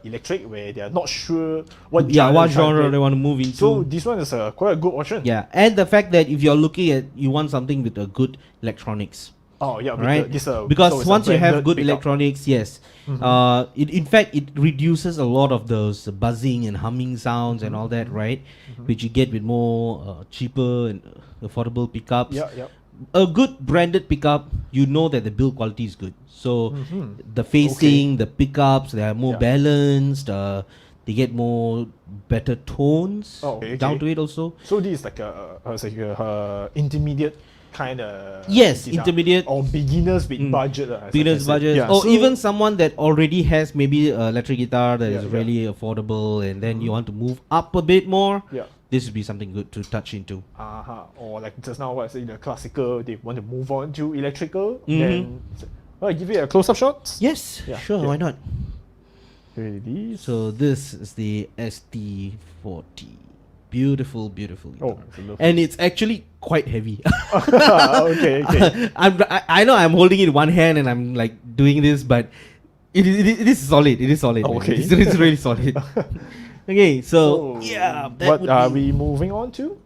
electric, where they are not sure what Yeah, what they're trying to genre play. they want to move into. So this one is quite a good option. yeah, and the fact that if you're looking at you want something with a good electronics, Oh yeah. With right? This, because so it's a once you have branded good pickup. electronics, yes, in fact it reduces a lot of those buzzing and humming sounds and all that, right? Which you get with more cheaper and affordable pickups. Yeah, yeah. A good branded pickup, you know that the build quality is good. So the facing, the pickups, they are more Yeah. balanced. They get more better tones Oh, okay, down okay. to it also. So this is like a intermediate kind of. Yes, intermediate. Or beginners with budget. As I Beginner's can say. budget, Yeah, or so- even someone that already has maybe an electric guitar that is Yeah, yeah. really affordable, and then you want to move up a bit more. Yeah. This would be something good to touch into. Or like just now what I said, the classical, they want to move on to electrical, Mhm. then well, give it a close-up shot. Yes, Yeah, sure, yeah. why not? Ready? So this is the ST40. Beautiful, beautiful. Oh, guitar. it's a lovely- And it's actually quite heavy. okay, okay. I know I'm holding it in one hand and I'm like doing this, but it is solid. It is solid. man. Okay. It's really solid. Okay, so yeah, that what would are be- we moving on to?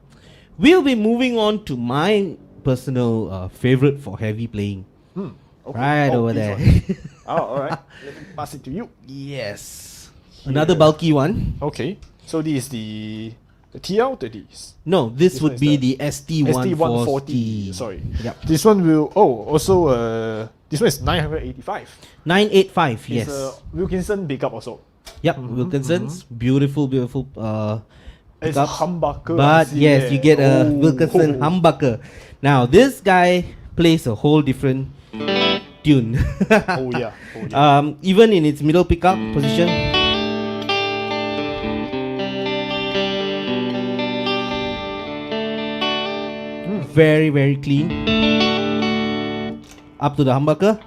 We'll be moving on to my personal favorite for heavy playing. Okay. Right over this there. one. Oh, all right. Let me pass it to you. Yes. Another bulky one. Okay. So this is the TL30s. No, this This one would is be the the ST140. ST140. Sorry. Yep. This one will. Oh, also. This one is 985. 985, yes. It's a Wilkinson pickup also. Yep, Wilkinson's. Beautiful, beautiful It's pickups. humbucker. I But see yes, there. you get a Oh, Wilkinson humbucker. Now, this guy plays a whole different tune. Oh yeah. Oh yeah. Even in its middle pickup position. Very, very clean. Up to the humbucker.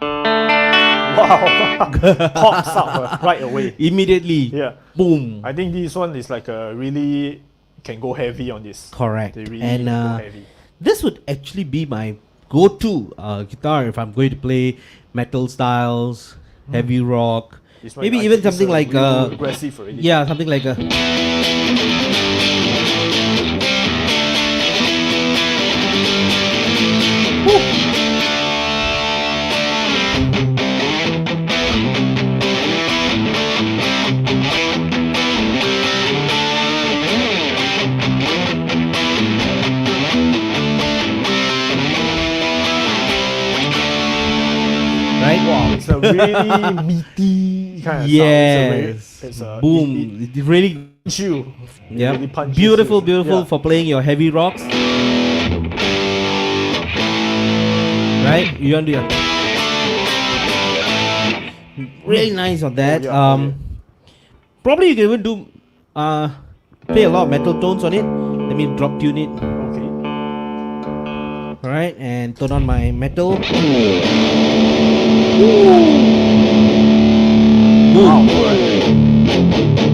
Wow. Pops up right away. Immediately. Yeah. Boom. I think this one is like a really can go heavy on this. Correct. They really And go heavy. this would actually be my go-to guitar if I'm going to play metal styles, heavy rock, This one, maybe I even think it's something like real aggressive already. yeah, something like a right. Wow, it's a really meaty kind of Yes. sound. It's a Boom. It really punch you. yeah. Really punches Beautiful, you. beautiful Yeah. for playing your heavy rocks. Right? You want to do really nice on that. Oh, yeah, okay. Probably you can even do play a lot of metal tones on it. Let me drop tune it. Okay. Alright, and turn on my metal. Wow. Alright.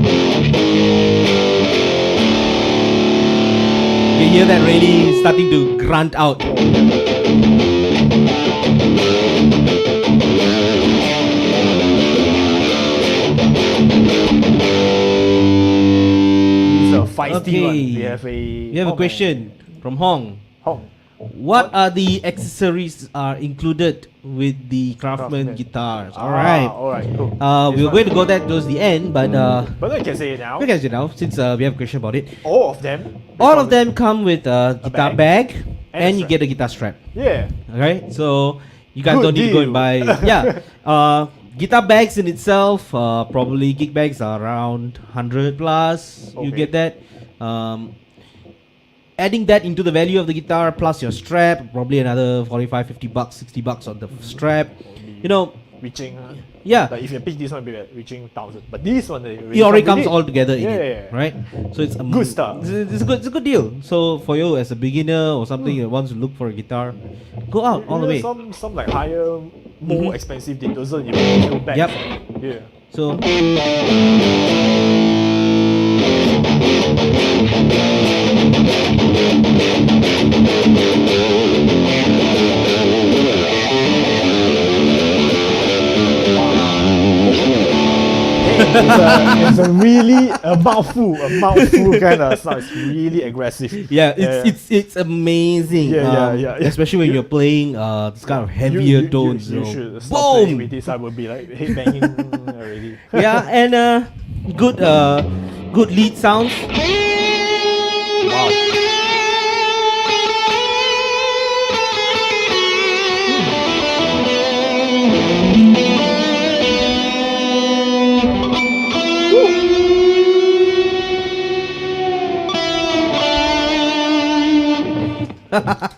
You hear that really starting to grunt out. It's a feisty one. Okay. We have a. We have a question from Hong. Hong. What are the accessories are included with the Craftsman Craftsman. guitars? Ah, Alright. Alright. Cool. We were going to go that towards the end, but But I can say it now. look at it now, since we have a question about it. All of them. All of them come with a guitar bag, And and a you get a guitar strap. Yeah. Okay, so you guys Good don't need to go and deal. buy. Yeah, guitar bags in itself, probably gig bags are around 100 plus. You Okay. get that. Adding that into the value of the guitar plus your strap, probably another 45, 50 bucks, 60 bucks on the strap. You know, Reaching. yeah, Like if you pick this one, it'll be like reaching 1,000. But this one, it already comes all together in Yeah, it, yeah, yeah. right? So it's Good stuff. It's a good deal. So for you as a beginner or something that wants to look for a guitar, go out all the way. Some like higher, more Mhm. expensive, they doesn't even feel bad. Yep. Yeah. So It's a really a mouthful kind of sound. It's really aggressive. yeah, it's amazing. Yeah. Especially when you're playing this kind of heavier tones. You you know. should stop playing with Boom. this. I would be like headbanging already. Yeah, and good lead sounds. Wow.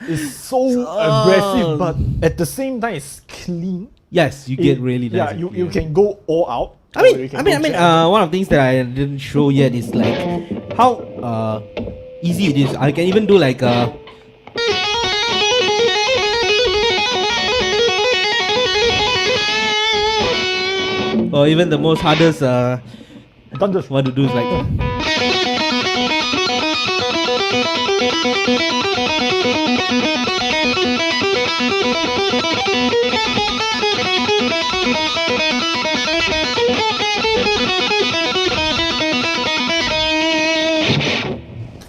It's so aggressive, but at the same time, it's clean. Yes, you get really nice. Yeah, and you clear. can go all out. I or mean, you can I mean, go I mean, jam. one of the things that I didn't show yet is like how easy it is. I can even do like or even the most hardest Don't just one to do is like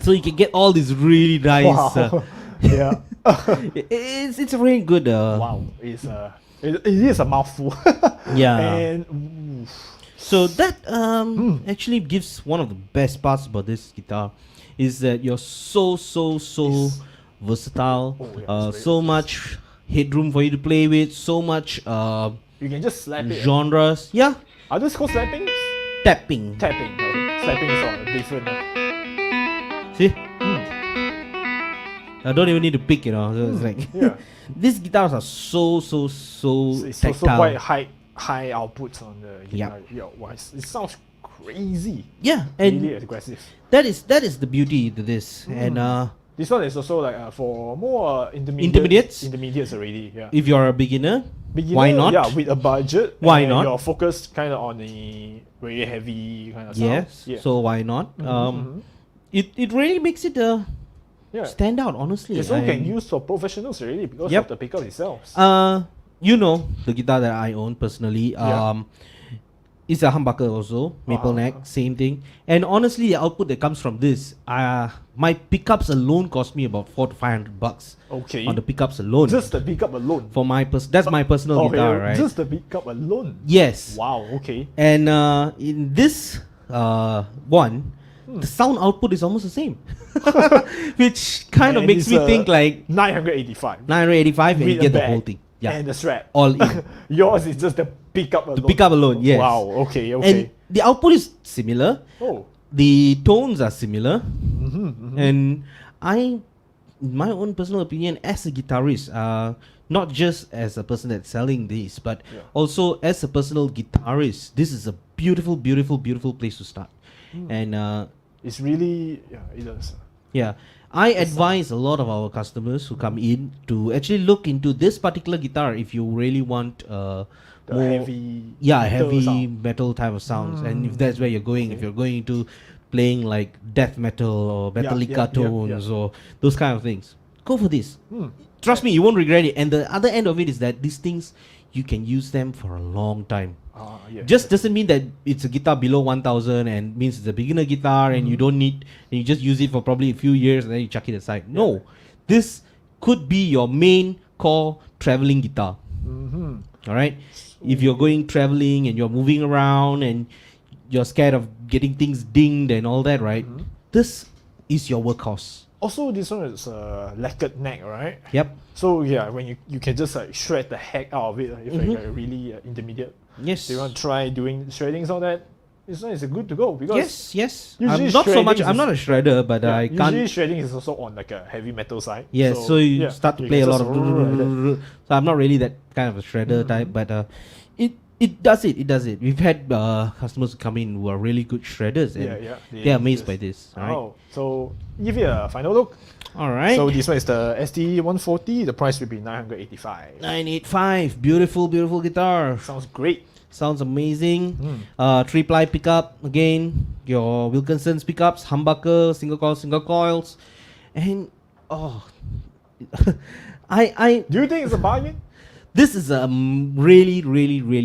So you can get all these really nice. Wow. Yeah. It's a really good. Wow. It is a mouthful. Yeah. And So that actually gives one of the best parts about this guitar is that you're so versatile. Oh, yeah, it's So much headroom for you to play with. So much you can just slap it. genres. Yeah, Are those called slapping? tapping. Tapping. Okay. Slapping is all different. See, I don't even need to pick. So it's like Yeah. these guitars are so It's also tactile. quite high outputs on the Yeah. guitar. Yeah. Wow, it sounds crazy. Yeah, and Really aggressive. that is the beauty to this. And This one is also like for more intermediates. Intermediates? Intermediates already. Yeah. if you're a beginner, Beginner, why not? Yeah, with a budget. Why and not? You're focused kind of on the very heavy kind of Yes. sound. Yeah. So why not? It really makes it yeah. stand out. Honestly, It's all can use for professionals already because Yep. of the pickup itself. You know the guitar that I own personally. Yeah. It's a humbucker also, maple neck, same thing. And honestly, the output that comes from this, my pickups alone cost me about $400 to $500 Okay. on the pickups alone. Just the pickup alone. for my that's my personal guitar, right? Just the pickup alone. Yes. Wow. Okay. And in this one, the sound output is almost the same, which kind of And makes it's, me think like 985. 985 and you With get a the bag whole thing. Yeah, And the strap. all in. Yours is just the pickup alone. The pickup alone, yes. Wow. Okay. And Okay. the output is similar. Oh. The tones are similar. Mm-hmm. And in my own personal opinion, as a guitarist, not just as a person that's selling this, but Yeah. also as a personal guitarist, this is a beautiful, beautiful, beautiful place to start. And It's really it does. yeah, I advise a lot of our customers who come in to actually look into this particular guitar if you really want The more heavy. yeah metal heavy sound. metal type of sounds, and if that's where you're going, if you're going into playing like death metal or Metallica tones or those kind of things, go for this. Trust me, you won't regret it. And the other end of it is that these things, you can use them for a long time. Yeah. Just doesn't mean that it's a guitar below 1000 and means it's a beginner guitar and you don't need, and you just use it for probably a few years and then you chuck it aside. No, this could be your main core traveling guitar. All right, if you're going traveling and you're moving around and you're scared of getting things dinged and all that, right? This is your workhorse. Also, this one is lacquered neck, right? Yep. So yeah, when you can just like shred the heck out of it if you're really intermediate. Yes. So you want to try doing shreddings all that, this one is good to go because Yes. usually I'm not so much. shredding I'm is- not a shredder, but I usually can't. shredding is also on like a heavy metal side. Yeah, so you start to you play a can lot just of. So I'm not really that kind of a shredder type, but it does it. It does it. We've had customers who come in who are really good shredders, and they're amazed by this. All right. Oh, so give it a final look. All right. So this one is the ST140. The price will be 985. 985, beautiful guitar. Sounds great. Sounds amazing. 3-ply pickup again. Your Wilkinson's pickups, humbucker, single coils, and I Do you think it's a bargain? this is a really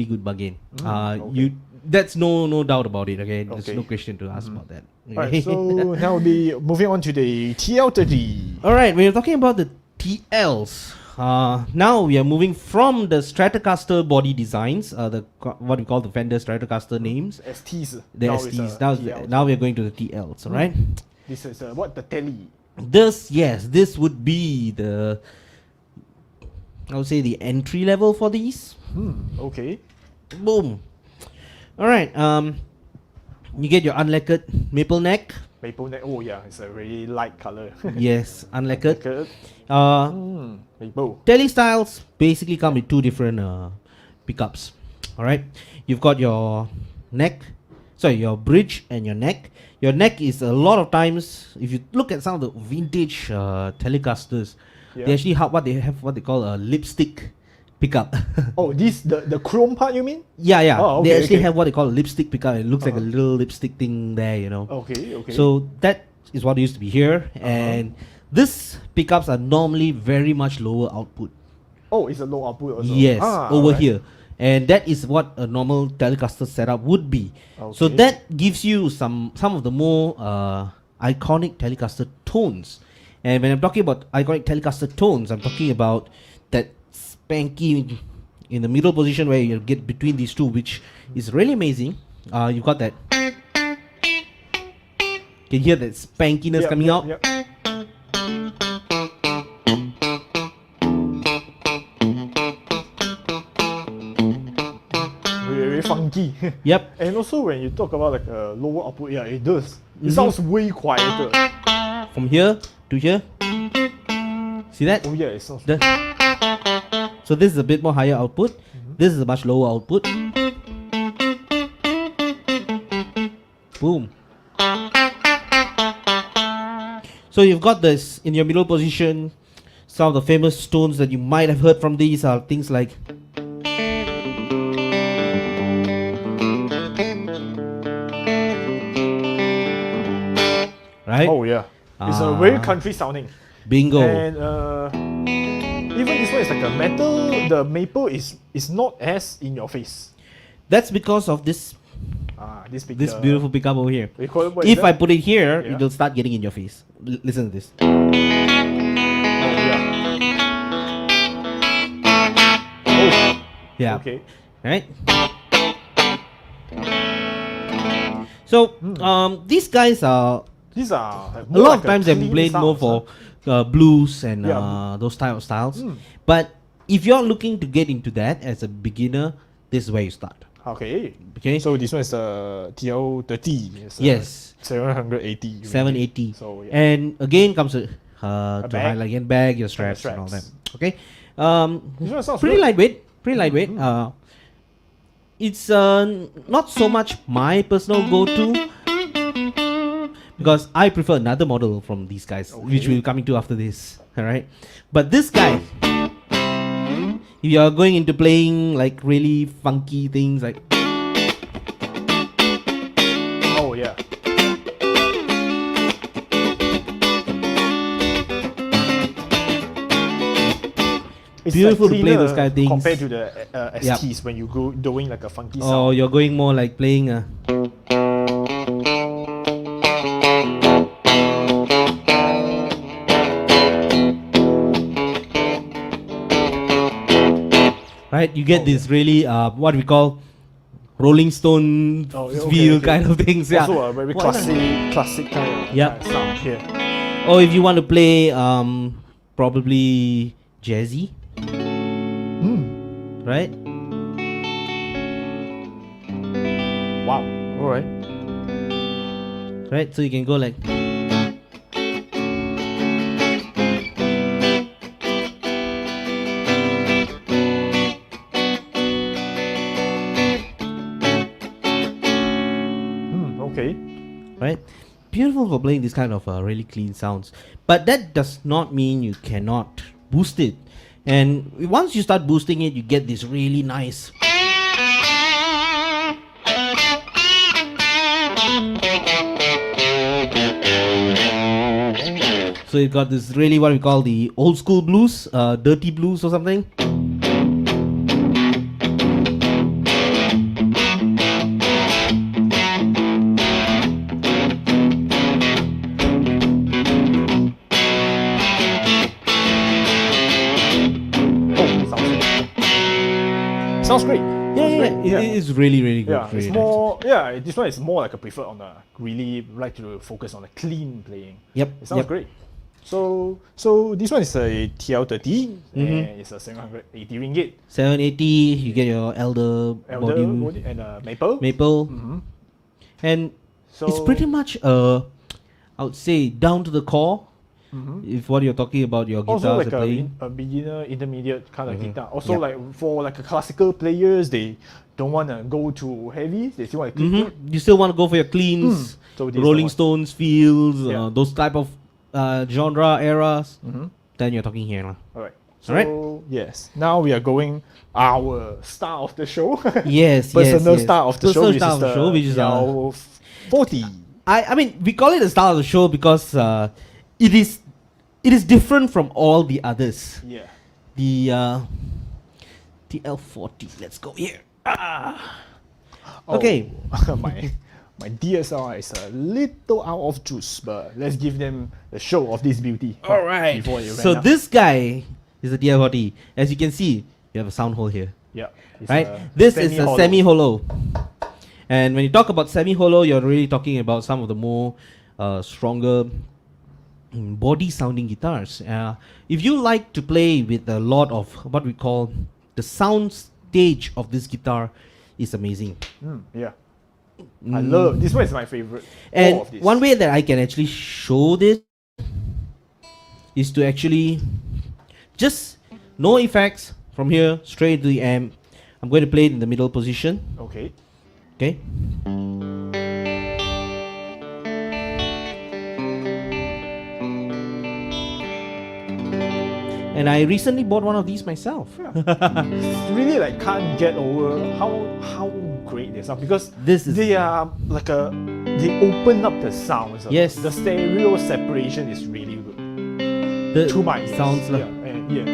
good bargain. Okay. That's no doubt about it. Okay, there's Okay. no question to ask about that. Alright, so now we'll be moving on to the TL30. All right, we're talking about the TLs. Now we are moving from the Stratocaster body designs, what we call the Fender Stratocaster names, STs. the Now it's STs. a Now, TL. now we are going to the TLs. All right. This is what the telly. This would be the, I would say, the entry level for these. Okay. Boom. All right. You get your unlacquered maple neck. Maple neck. Oh yeah, it's a really light color. Yes, unlacquered. Good. Maple. Telly styles basically come with two different pickups. All right, you've got your neck, your bridge and your neck. Your neck is a lot of times, if you look at some of the vintage Telecasters, they actually have what they call a lipstick pickup. Oh, this the chrome part you mean? Yeah. Oh, They okay, actually okay. have what they call a lipstick pickup. It looks like a little lipstick thing there, Okay. So that is what used to be here, and These pickups are normally very much lower output. Oh, it's a low output also. Yes, over right. here. And that is what a normal Telecaster setup would be. So Okay. that gives you some of the more iconic Telecaster tones. And when I'm talking about iconic Telecaster tones, I'm talking about that spanky in the middle position where you get between these two, which is really amazing. You've got that. Can hear that spankiness coming out. Yep. Very funky. Yep. And also when you talk about like a lower output, yeah, it does. It sounds way quieter. From here to here. See that? Oh yeah, it sounds. So this is a bit more higher output. This is a much lower output. Boom. So you've got this in your middle position. Some of the famous tones that you might have heard from these are things like right? Oh yeah, it's a very country sounding. Bingo. And even this one is like a metal. The maple is not as in your face. That's because of this This big. this beautiful pickup over here. We call it, what is If I that? put it here, Yeah. it'll start getting in your face. Listen to this. Oh, yeah. Oh, Yeah. okay. Right? So, these guys are These are a lot of times they've been played more sounds, for blues and Yeah. those type of styles. But if you're looking to get into that as a beginner, this is where you start. Okay. Okay? So this one is the TL30. It's, Yes. 780. 780. So yeah. And again comes to bag. highlight again bag, your straps, and all that. straps. Okay? This one sounds Pretty good. lightweight. Pretty lightweight. It's not so much my personal go-to because I prefer another model from these guys, which Okay. we'll come into after this. All right, but this guy, if you are going into playing like really funky things like Oh yeah. It's Beautiful to play cleaner those kind of things. compared to the Yep. STs when you go doing like a funky or sound. you're going more like playing right, you get this really what we call Rolling Stone Oh, yeah, okay, feel okay. kind of things. Yeah. Also a very Why not? classic kind of Yep. sound here. Or if you want to play probably jazzy, right? Wow. Alright. Right, so you can go like Okay. right? Beautiful for playing this kind of really clean sounds. But that does not mean you cannot boost it. And once you start boosting it, you get this really nice. So you got this really what we call the old school blues, dirty blues or something. Sounds great. Yeah, it is really, really good. Yeah, really it's nice. more. Yeah, this one is more like a prefer on a really like to focus on a clean playing. Yep, It sounds yep. great. So this one is a TL30 and it's a 780 ringgit. 780, you get your elder Elder body body and maple. maple, and So it's pretty much I would say down to the core. If what you're talking about your guitars also like are playing. a beginner, intermediate kind of guitar. Also like for like a classical players, they don't want to go too heavy. They still want to keep it. You still want to go for your cleans, So this is the Rolling one. Stones feels, Yeah. those type of genre eras. Then you're talking here. Alright. Alright. So yes, now we are going our star of the show. Yes, Personal yes. star of the Personal show, star of the show, which is our 40. I mean we call it the star of the show because it it is different from all the others. Yeah. The TL40. Let's go here. Okay. Oh, my DSLR is a little out of juice, but let's give them the show of this beauty. All right. Before it So ran out. this guy is the TL40. As you can see, you have a sound hole here. Yeah. It's Right? a This is a semi-hollow. semi-hollow. And when you talk about semi-hollow, you're really talking about some of the more stronger body sounding guitars. If you like to play with a lot of what we call the sound stage of this guitar is amazing. Yeah. I love this one is my favorite. All And of this. one way that I can actually show this is to actually just no effects from here straight to the amp. I'm going to play it in the middle position. Okay. Okay. And I recently bought one of these myself. Really like can't get over how great they sound because This is- they are like they open up the sounds. Yes. The stereo separation is really good. The To my ears. sounds like yeah.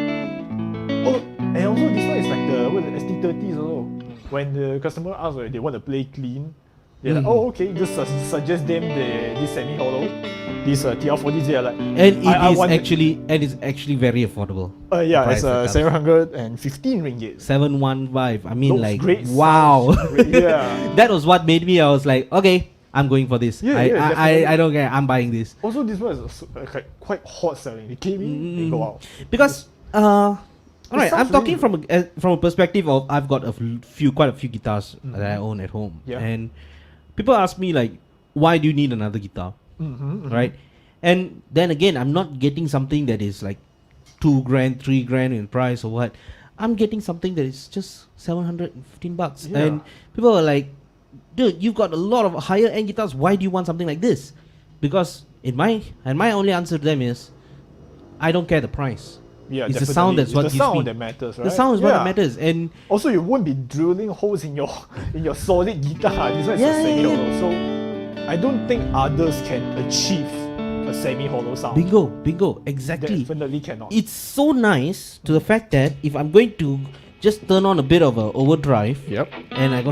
Oh, and also this one is like the ST30s also. When the customer asks they want to play clean, they're like, oh okay, just suggest them this semi-hollow, this TL40s. They're like, and I it is want it. actually very affordable. Yeah, price it's that comes. 715 ringgit. 715. I mean, Those like, great wow. sounds. Yeah. That was what made me. I was like, okay, I'm going for this. Yeah, I, yeah, I definitely. don't care. I'm buying this Also, this one is like quite hot selling. They came in, they go out. because all right. I'm sounds talking really from a perspective of I've got quite a few guitars that I own at home, Yeah. and people ask me like, why do you need another guitar, right? And then again, I'm not getting something that is like $2,000, $3,000 in price or what. I'm getting something that is just $715, Yeah. and people are like, dude, you've got a lot of higher end guitars. Why do you want something like this? Because my only answer to them is, I don't care the price. Yeah, It's the sound that's It's what the gives sound me. that matters, right? The sound is what Yeah. matters, and Also, you won't be drilling holes in your solid guitar. This one is Yeah, a yeah, semi-hollow, so I don't think others can achieve a semi-hollow sound. bingo, exactly. Definitely cannot. It's so nice to the fact that if I'm going to just turn on a bit of a overdrive, Yep. and I go,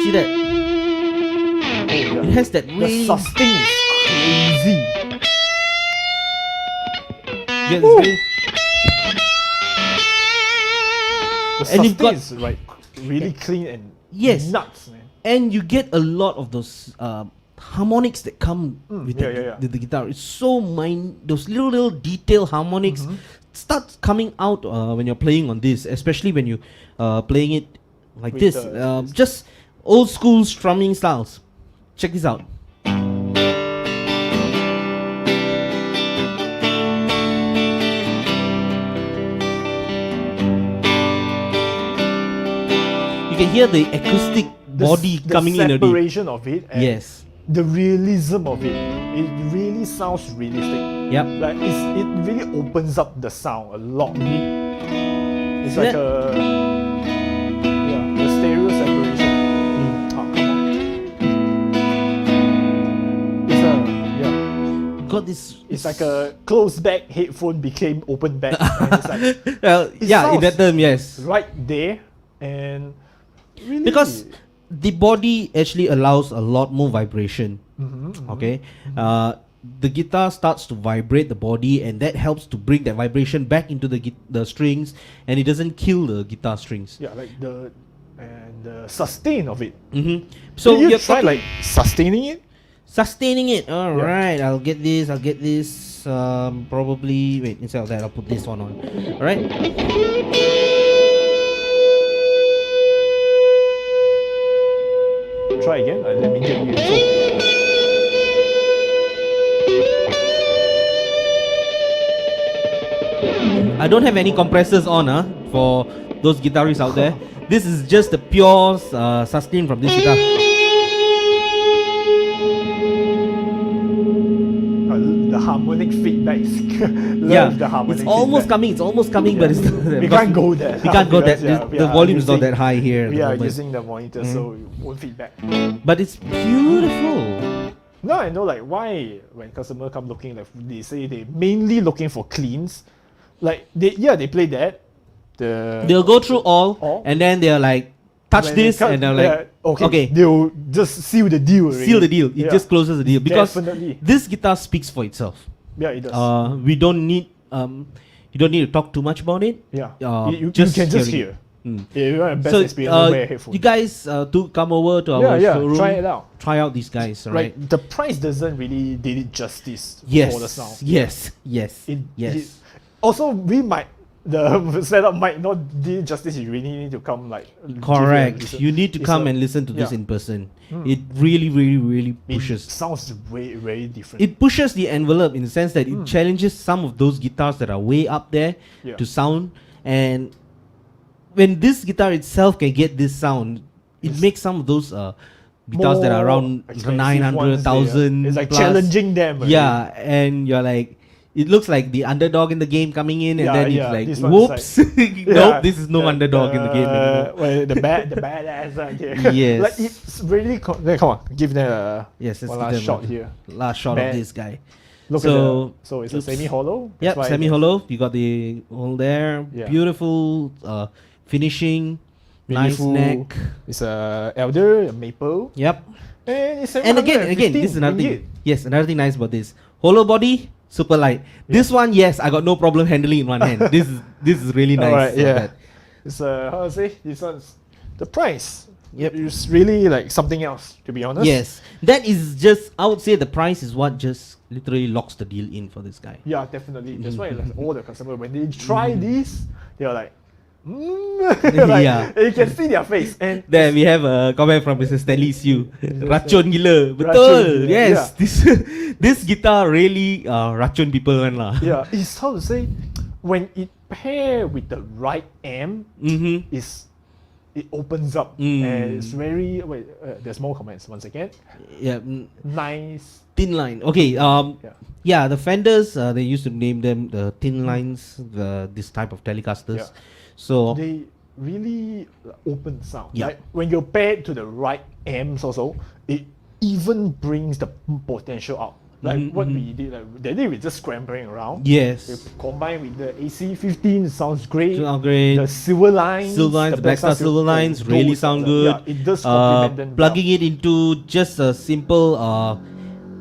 see that Oh, it has that the really sustain is crazy. yeah, it's Woo. very- The And you've sustain got- is like really clean and Yes. nuts, man. and you get a lot of those harmonics that come with yeah. the guitar. It's so those little detail harmonics start coming out when you're playing on this, especially when you playing it like With this, the- just old school strumming styles. Check this out. You can hear the acoustic body The coming in already. separation of it and Yes. the realism of it. It really sounds realistic. Yep. Like it really opens up the sound a lot. It's See like that? the stereo separation. Oh, come on. It's Got this. it's like a closed back headphone became open back. And it's like Well, it yeah, in that sounds term, yes. right there and really Because the body actually allows a lot more vibration. Okay, the guitar starts to vibrate the body, and that helps to bring that vibration back into the strings, and it doesn't kill the guitar strings. yeah, like the sustain of it. So Did you you're try talking- like sustaining it? sustaining it. All right, I'll get this. Probably wait. Instead of that, I'll put this one on. All right. Try again. Let me get you. I don't have any compressors on, for those guitarists out there. This is just the pure sustain from this guitar. The harmonic feedback is Yeah, the harmonic it's almost feedback. coming, but it's We can't go there. We can't go because, that. we The are volume is not using- that high here. At We the are moment. using the monitor, so it won't feedback. But it's beautiful. Now I know like why when customer come looking, like they say they mainly looking for cleans. Like they play that. They'll go through all, and then they're like, touch when they this, cut- and they're yeah, like, okay, they'll just seal the deal. Already. seal the deal. It Yeah. just closes the deal because Definitely. this guitar speaks for itself. Yeah, it does. We don't need you don't need to talk too much about it. Yeah, you can just just hearing hear. Mm. Yeah, you want a best So experience, wear headphones. you guys do come over to our yeah, showroom. try it out. Try out these guys, right? Right, the price doesn't really did it justice Yes. for the sound. Yes. Yes. It- yes. it- also, the setup might not do it justice. You really need to come like give it a Correct. listen. You need to It's come a- and listen to this yeah. in person. Mm. It really, really, really It pushes. sounds very different. It pushes the envelope in the sense that it challenges some of those guitars that are way up there Yeah. to sound. And when this guitar itself can get this sound, it It's makes some of those guitars that are More around expensive 900,000. ones, it's like challenging them. already. Yeah, and you're like, it looks like the underdog in the game coming in, and Yeah, then yeah, it's this like, one's whoops, Yeah, nope, this is no underdog in the game anymore. Well, the badass. Yeah. Yes. Like it's really. Come on, give them a Yes, let's one give last them shot a- here. Last shot Man. of this guy. Look So, at so it's a oops. semi-hollow. That's Yep, why semi-hollow. You got the hole there. Yeah. Beautiful finishing. Nice Beautiful. neck. It's a elder, a maple, Yep. and it's And again, this is another thing. Yes, another thing nice about this. Hollow body, super light. This one, yes, I got no problem handling in one hand. This is really nice. Alright, yeah. that. It's how to say this one's the price. Yep. It's really like something else, to be honest. Yes, that is just. I would say the price is what just literally locks the deal in for this guy. Yeah, definitely. That's why like, all the customers when they try this, they're like, like, Yeah. you can see their face. And There we have a comment from Mr. Stanley Siu. Racun gila. Racun Betul. gila, Yes. This guitar really racun people one lah. yeah, it's how to say when it pair with the right amp, Mm-hmm. it opens up and it's very wait. There's more comments once again. Yeah. Nice. Thin line. Okay. Yeah. Yeah. The Fenders. They used to name them the thin lines. This type of Telecasters. Yeah. So They really open sound. Yeah. Like when you're paired to the right amps also, it even brings the potential out. Like what we did, like that day we just scrambling around. yes. Combined with the AC15, it sounds great. Sound great. The silver lines, The Blackstar silver lines really those sound are- good. Yeah, it does complement them. Plugging it into just a simple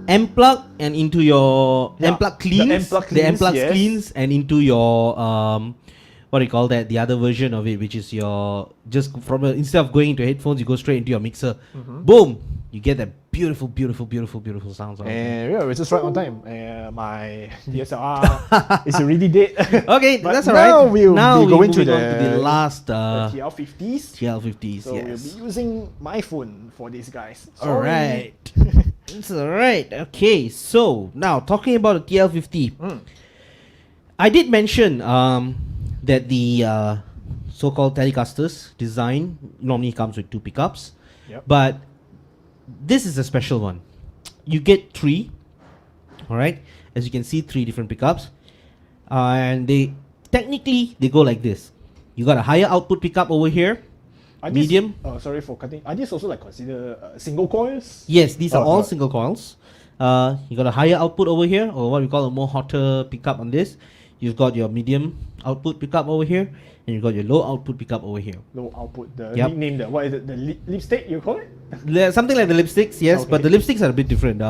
amp plug and into your Yeah, amp plug the cleans, amp plug the amp plug cleans, yes. cleans, and into your what do you call that? The other version of it, which is your just from instead of going into headphones, you go straight into your mixer. Boom! You get that beautiful sounds. Out of it. And yeah, we're just right on time. My DSLR is already dead. Okay, But that's now alright. we'll Now be we're going to moving on to the the last TL50s. TL50s. So yes. we'll be using my phone for these guys. Sorry. Alright. It's alright. Okay, so now talking about the TL50. I did mention that the so-called Telecasters design normally comes with 2 pickups. Yep. But this is a special one. You get 3. Alright. As you can see, 3 different pickups. And they technically they go like this. You got a higher output pickup over here. Are these- Medium. Sorry for cutting. Are these also like consider single coils? Yes, these are Oh, all no. single coils. You got a higher output over here, or what we call a more hotter pickup on this. You've got your medium output pickup over here, and you've got your low output pickup over here. Low output. The Yep. nickname. What is it? The lipstick you call it? Something like the lipsticks, yes, but Okay. the lipsticks are a bit different.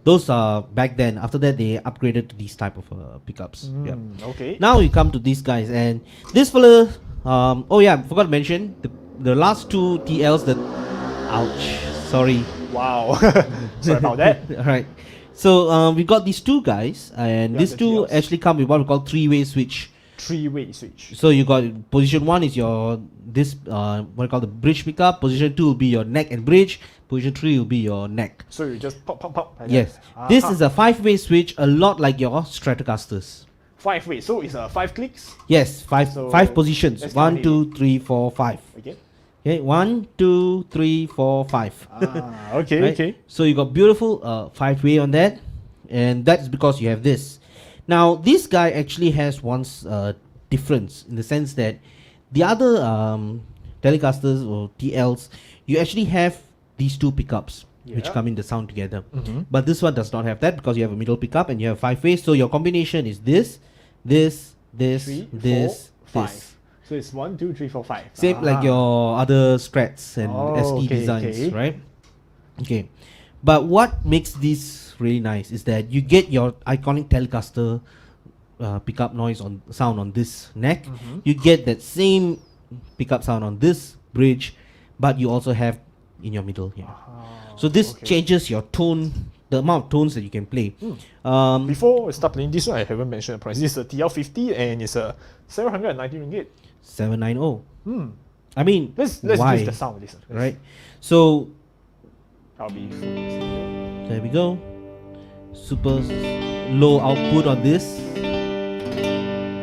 Those are back then. After that, they upgraded to these type of pickups. Yep. Okay. Now we come to these guys, and this fella. Oh yeah, I forgot to mention the last 2 TLs that. Ouch. Sorry. Wow. Sorry about that. All right. So we got these 2 guys, and Yeah, these the 2 TLs. actually come with what we call 3-way switch. 3-way switch. So you got position 1 is your this what you call the bridge pickup. Position 2 will be your neck and bridge. Position 3 will be your neck. So you just pop. Like Yes. that. This Aha. is a 5-way switch, a lot like your Stratocasters. 5-way. So it's 5 clicks. Yes, So five positions. let's 1, count 2, 3, 4, 5. Okay. Okay, 1, 2, 3, 4, 5. Okay. Right? Okay. So you got beautiful 5-way on that, and that's because you have this. Now this guy actually has one difference in the sense that the other Telecasters or TLs, you actually have these 2 pickups. which Yeah. come in the sound together. Mhm. But this one does not have that because you have a middle pickup and you have 5 ways. So your combination is this, this, this, 3, 4, this, 5. this. So it's 1, 2, 3, 4, 5. Same like your other Strats and Oh, ST okay, designs, okay. right? Okay. But what makes this really nice is that you get your iconic Telecaster pickup noise on sound on this neck. Mhm. You get that same pickup sound on this bridge, but you also have in your middle here. So this okay. changes your tone, the amount of tones that you can play. Before I start playing this one, I haven't mentioned the price. This is a TL50 and it's a 790 ringgit. 790. Hmm. I mean, Let's why? use the sound of this one. Right? So I'll be full. there we go. Super low output on this.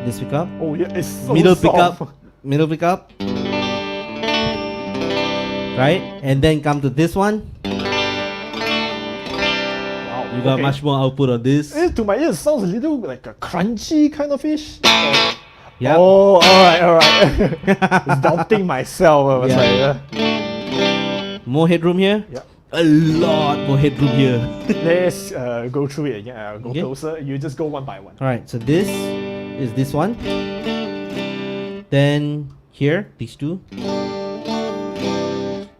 This pickup. Oh yeah, it's so Middle soft. pickup. Middle pickup. Right? And then come to this one. Wow. You got okay. much more output on this. To my ears, it sounds a little like a crunchy kind of fish. Yeah. Oh, alright. It's doubting myself. I was Yeah. like, More headroom here. yeah. A lot more headroom here. Let's go through it again. I'll go Okay. closer. You just go one by one. Alright, so this is this one. Then here, these two.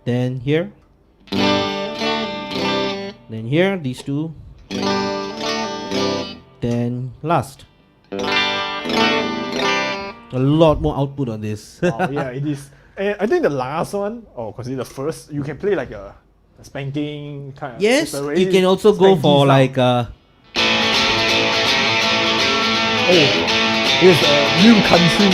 Then here. Then here, these two. Then last. A lot more output on this. Wow, yeah, it is. And I think the last one, because it's the first, you can play like a spanking kind of. Yes, it's a very you can also go spanky for sound. like It's a new country.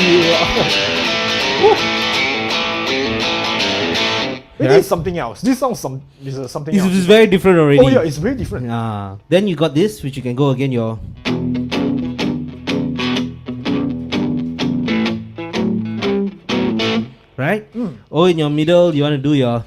It Yeah. is something else. This sounds this is something this else. is very different already. Oh yeah, it's very different. Then you got this, which you can go again your right. Or in your middle, you want to do your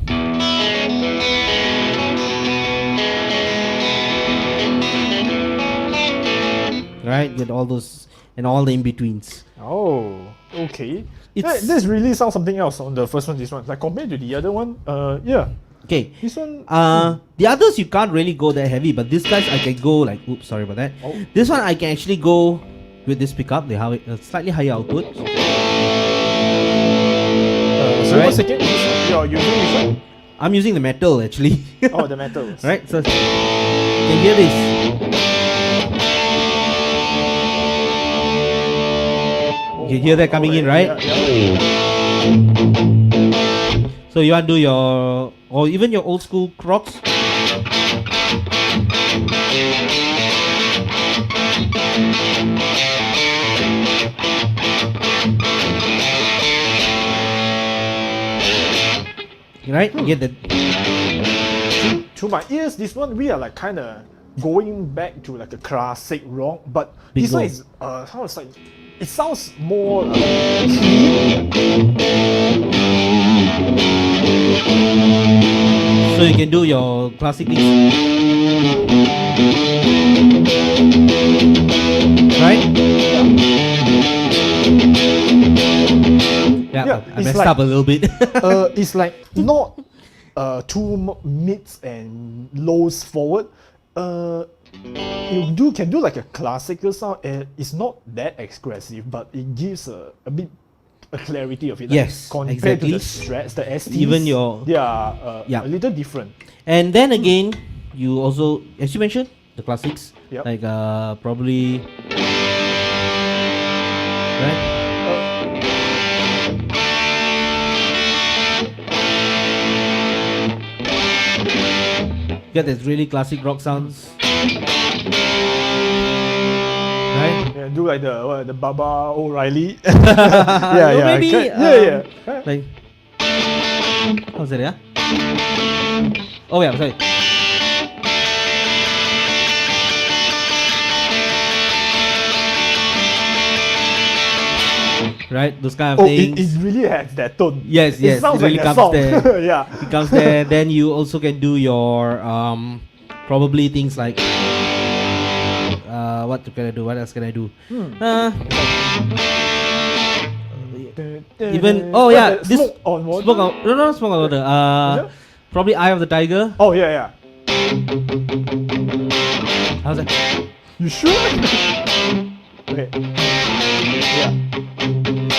right with all those and all the in betweens. Oh, okay. It's- This really sounds something else on the first one. This one, like compared to the other one, yeah, Okay. this one. The others you can't really go that heavy, but this guys I can go like. Oops, sorry about that. Oh. This one I can actually go with this pickup. They have a slightly higher output. So Right. 1 second, you're using which one? I'm using the metal actually. Oh, the metals. Right, so you can hear this. You can hear that coming in, right? Yeah. So you want to do your, or even your old school Crocs. Right, you get that. To my ears, this one we are like kind of going back to like a classic rock, but this Bingo. one is how it's like. It sounds more clean. So you can do your classic things. Right? Yeah, Yeah, I it's messed like- up a little bit. It's like not too mids and lows forward. You can do like a classical sound, and it's not that expressive, but it gives a bit a clarity of it. Like, Yes, compared to the exactly. Strats, the STs, Even your- they are Yeah. a little different. And then again, you also, as you mentioned, the classics, Yep. like probably, right? Get that really classic rock sounds, right? Yeah, do like the Baba O'Reilly. No, maybe, yeah. Like, how's that? Yeah. Oh yeah, sorry. Right, those kind of Oh, things. it really has that tone. Yes, It yes, sounds it really like a comes song. there. Yeah. It comes there. Then you also can do your probably things like what can I do? What else can I do? Even oh yeah, this Smoke on water. smoke on, no smoke on water. Yeah. Probably Eye of the Tiger. Oh yeah. How's that? You sure? Okay. Yeah.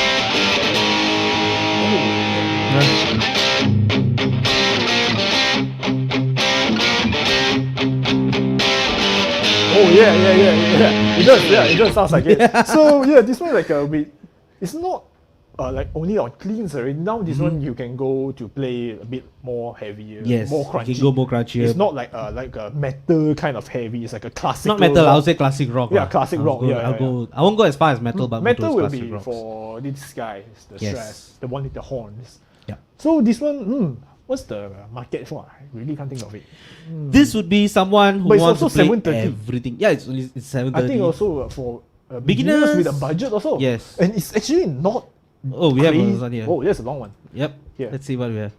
Oh yeah. It does sounds like it. So yeah, this one like it's not like only on cleans already. Now this one you can go to play a bit more heavier, Yes, more you crunchy. can go more crunchier. It's not like a metal kind of heavy. It's like a classic. Not metal, I would say classic rock. Yeah, classic rock. I won't go as far as metal, but Metal more will towards be classic rocks. for this guy, the Yes. stress, the one with the horns. Yeah. So this one, what's the market for? I really can't think of it. This would be someone who But it's wants to also play 730. everything. Yeah, it's 730. I think also for Beginners with a budget also. Yes. And it's actually not. Oh, we have crazy. one here. Oh, there's a long one. Yep. Here. Let's see what we have.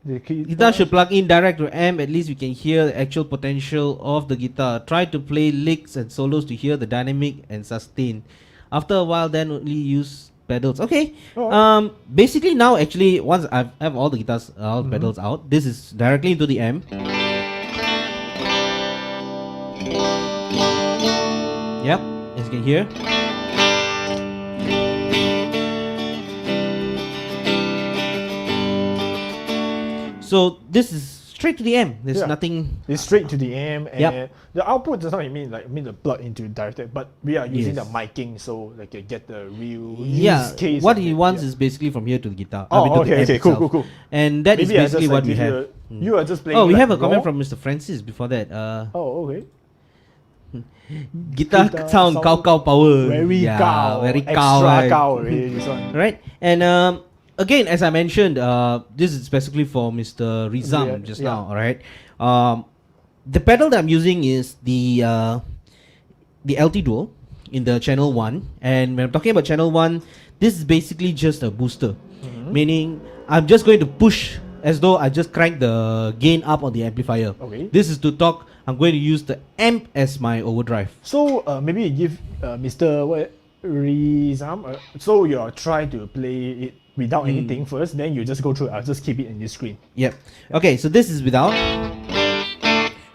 The Guitar should plug in direct to amp. At least we can hear the actual potential of the guitar. Try to play licks and solos to hear the dynamic and sustain. After a while, then only use pedals. Okay. Alright. Basically now, actually, once I have all the guitars, all the pedals out, this is directly into the amp. Yep, as you can hear. So this is straight to the amp. There's Yeah. nothing. It's straight to the amp, and Yep. the output does not mean the plug into direct, but we are using Yes. the miking, so like you get the real Yeah, use case. what of he it, wants yeah. is basically from here to the guitar. Oh, to the okay, amp okay, cool, itself. cool. And that is Maybe I just, basically like, what we give have. you are just playing. Oh, we like have a comment raw? from Mr. Francis before that. Oh, okay. Guitar sound cow power. Very Yeah, cow, very extra cow. Right? cow already, this one. Right? And again, as I mentioned, this is specifically for Mr. Rizam Yeah, just yeah. now. All right. The pedal that I'm using is the LT Dual in the channel 1. And when I'm talking about channel 1, this is basically just a booster. Meaning I'm just going to push as though I just crank the gain up on the amplifier. Okay. This is to talk. I'm going to use the amp as my overdrive. So maybe you give Mr. Rizam. So you try to play it without anything first, then you just go through. I'll just keep it in this screen. Yep. Okay, so this is without.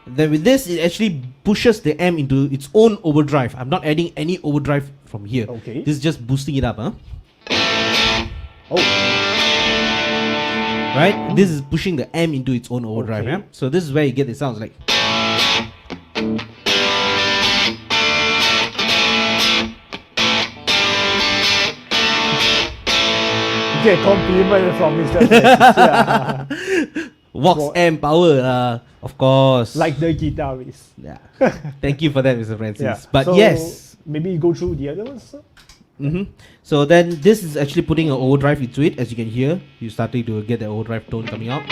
Then with this, it actually pushes the amp into its own overdrive. I'm not adding any overdrive from here. Okay. This is just boosting it up, huh? Oh, Right? This is pushing the amp into its own overdrive. Okay. Yeah? So this is where you get the sounds like. you get compliment from Mr. Francis, yeah. Vox Vo- amp power, of course. Like the guitarist. Yeah. Thank you for that, Mr. Francis. Yeah. But So, yes. maybe go through the other ones. Sir? So then this is actually putting an overdrive into it. As you can hear, you're starting to get the overdrive tone coming out.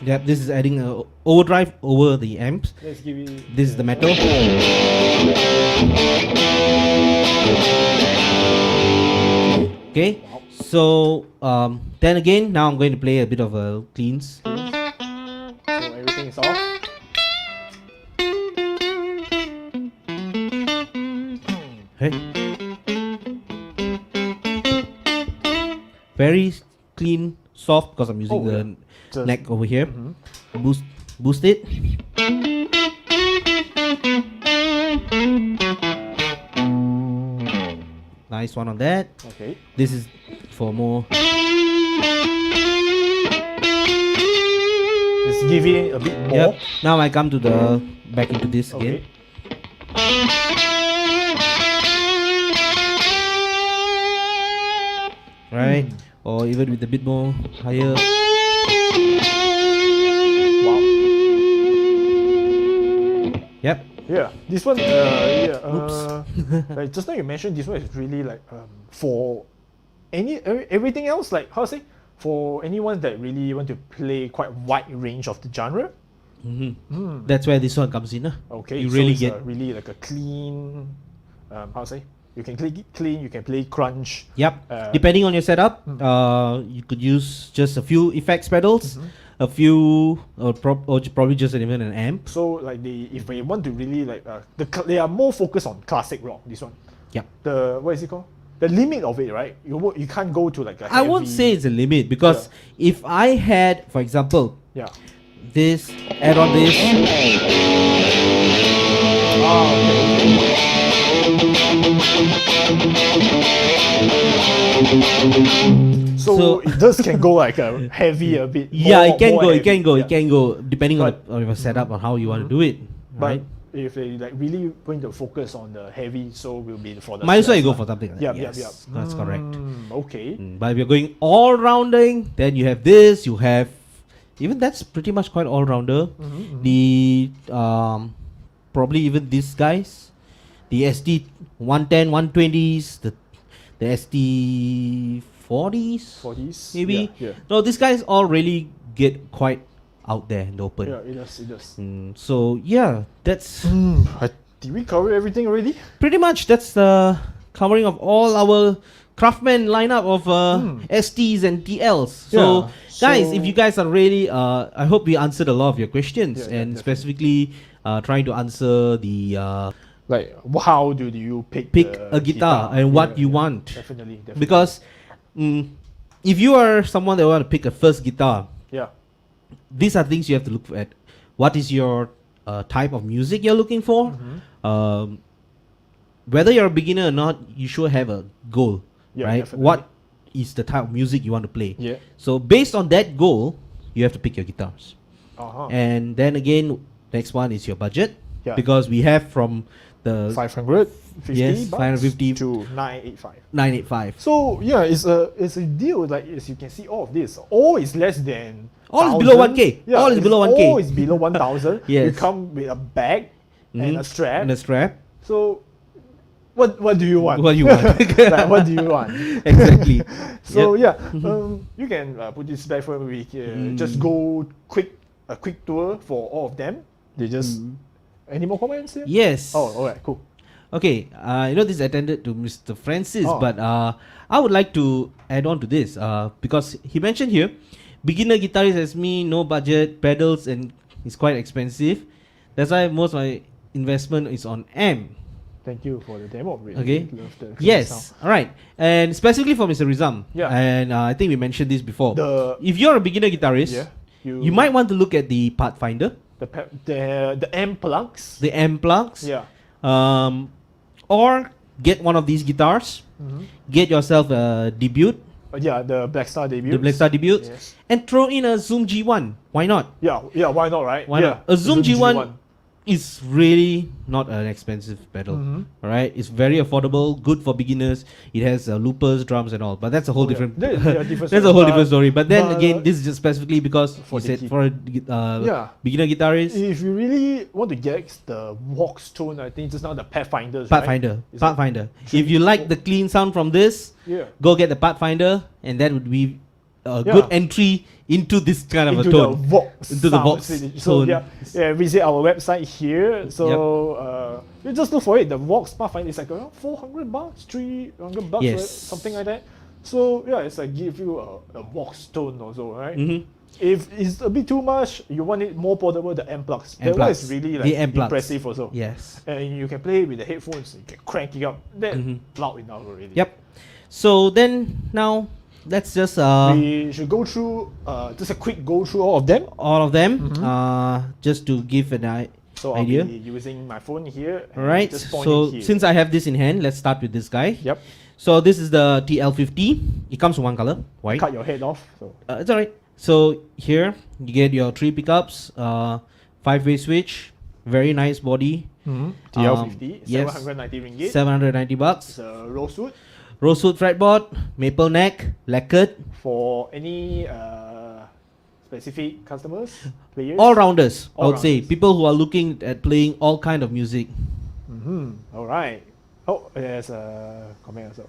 Yep, this is adding a overdrive over the amps. Let's give it. This is the metal. Okay, so then again, now I'm going to play a bit of a cleans. So everything is off. Okay. Very clean, soft because I'm using Oh, the yeah. Just- neck over here. Boost it. Nice one on that. Okay. This is for more. Just give it a bit more. Yep. Now I come to the back into this again. Okay. Right? Or even with a bit more higher. Wow. Yep. Yeah. This one. Like just now you mentioned this one is really like for everything else, like how to say, for anyone that really want to play quite wide range of the genre. That's where this one comes in. Okay. You so really it's get. really like a clean. How to say? You can play clean. You can play crunch. Yep. Depending on your setup, you could use just a few effects pedals, a few, or probably just even an amp. So like if they want to really like they are more focused on classic rock. This one. Yep. The what is it called? the limit of it, right? You can't go to like a I won't heavy- say it's a limit because if I had, for example, Yeah. this, add on this, Ah, okay. So it just can go like a heavy a bit. yeah, more- it can more go, heavy, it can go, yeah. it can go, depending But- on your setup on how you want to do it. But Right? if they like really going to focus on the heavy, so will be for the. Might as well you stress go for something like Yep, that. yep, Yes, yep. that's correct. Okay. But if you're going all rounding, then you have this, you have even that's pretty much quite all rounder. The probably even these guys, the SD 110, 120s, the SD 40s, 40s. maybe. Yeah. No, these guys all really get quite out there in the open. Yeah, it does. It does. So yeah, that's Did we cover everything already? pretty much that's the covering of all our Craftman lineup of STs and TLs. So Yeah, guys, so- if you guys are really, I hope we answered a lot of your questions Yeah, and definitely. specifically trying to answer the Like, how do you pick a guitar and what you want. Definitely. Because if you are someone that want to pick a first guitar, yeah, these are things you have to look at. What is your type of music you're looking for? Whether you're a beginner or not, you should have a goal, Yeah, right? definitely. What is the type of music you want to play? yeah. So based on that goal, you have to pick your guitars. Uh-huh. And then again, next one is your budget. Yeah. Because we have from the 550 Yes, bucks 550 to 985. 985. So yeah, it's a deal. Like as you can see, all of this, all is less than. All is below 1,000. 1K. Yeah, All is it's below 1K. All is below 1,000. Yes. You come with a bag and a strap. And a strap. So, what do you want? What do you want? Like, what do you want? Exactly. So Yep. yeah, you can put this back for a week. Just go a quick tour for all of them. They just. Any more comments here? Yes. Oh, all right, cool. Okay, this is attended to Mr. Francis, Oh. but I would like to add on to this because he mentioned here, beginner guitarist as me, no budget, pedals, and it's quite expensive. That's why most of my investment is on amp. Thank you for the demo. Really Okay. love the clean Yes, sound. all right, and specifically for Mr. Rizam. Yeah. And I think we mentioned this before. The If you're a beginner guitarist, yeah, you might want to look at the Pathfinder, the amp plugs. the amp plugs. Yeah. Or get one of these guitars. Get yourself a debut, Yeah, the Black Star debut. the Black Star debut, Yes. and throw in a Zoom G1. Why not? Yeah, why not, right? Why yeah, not? A Zoom G1 is really not an expensive pedal. All right, it's very affordable, good for beginners. It has loopers, drums, and all. But that's a whole Oh, yeah. different. They are different that's a story, whole but- different story. But then but, again, this is just specifically because for he the said key- for a Yeah. beginner guitarist, If you really want to get the Vox tone, I think just now the Pathfinders. Pathfinder. Right? Is Pathfinder. three- If you like the clean sound from this, Yeah. go get the Pathfinder, and that would be a Yeah. good entry into this kind of Into a tone. the Vox. Into the sound. Vox So tone. yeah, visit our website here. So you just look for it. The Vox Pathfinder is like around $400, $300, Yes. right? Something like that. So yeah, it's like give you a Vox tone also, right? Mhm. If it's a bit too much, you want it more portable, the M plugs. M That one plugs. is really The like M plugs. impressive also. Yes. And you can play it with the headphones. You can crank it up. That Mhm. loud enough already. Yep. So then now let's just We should go through just a quick go through all of them. all of them just to give an So I'll idea. be using my phone here. and All right. just pointing So here. since I have this in hand, let's start with this guy. Yep. So this is the TL50. It comes in one color, white. Cut your head off. So It's alright. So here you get your 3 pickups, 5-way switch, very nice body, TL50, yes. 790 ringgit. 790 bucks. It's a rosewood Rosewood fretboard, maple neck, lacquered, for any specific customers, players. all rounders. I would say All-rounders. people who are looking at playing all kind of music. All right. Oh, there's a comment also.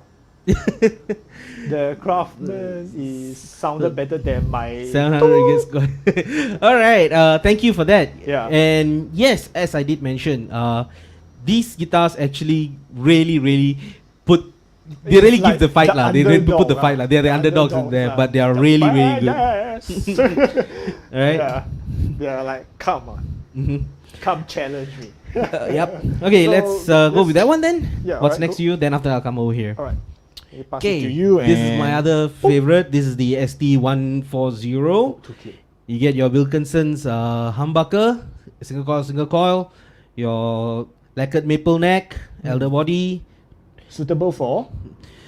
The Craftsman is sounded better than my 700 gets good. All right. Thank you for that. Yeah. And yes, as I did mention, these guitars actually really put. They It's really like give the fight the lah. They really put the underdog, fight lah. They're the underdogs in there, lah. but they are The really good. badass. Right? Yeah. They're like, come on, Mhm. come challenge me. Yep. Okay, So, let's go with that one then. Yeah, What's alright, next go. to you? Then after I'll come over here. All right. Okay, pass it Okay, to you. this is my and- other favorite. This is the ST140. Okay. You get your Wilkinson's humbucker, single coil, your lacquered maple neck, elder body. Suitable for?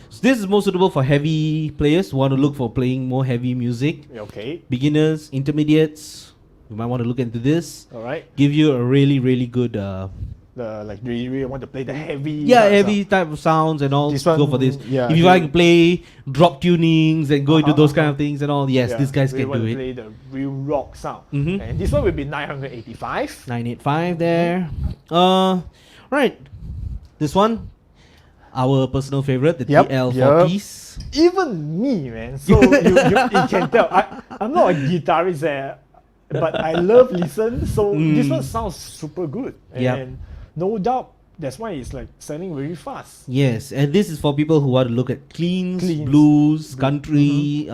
So this is more suitable for heavy players who want to look for playing more heavy music. Okay. Beginners, intermediates, you might want to look into this. Alright. Give you a really, really good, Do you really want to play the heavy? yeah, types heavy of- type of sounds and all. This Go one, for this. yeah, If you he- like to play drop tunings and go into those kind uh-huh. of things and all, yes, Yeah, these guys we can want do to it. play the real rock sound. Mhm. And this one will be 985. 985 there. Right. This one, our personal favorite, the Yep, TL40s. Even me, man. So you can tell. I'm not a guitarist, but I love listen. So this one sounds super good. Yep. And no doubt, that's why it's like selling very fast. Yes, and this is for people who want to look at cleans, Cleans. blues, country,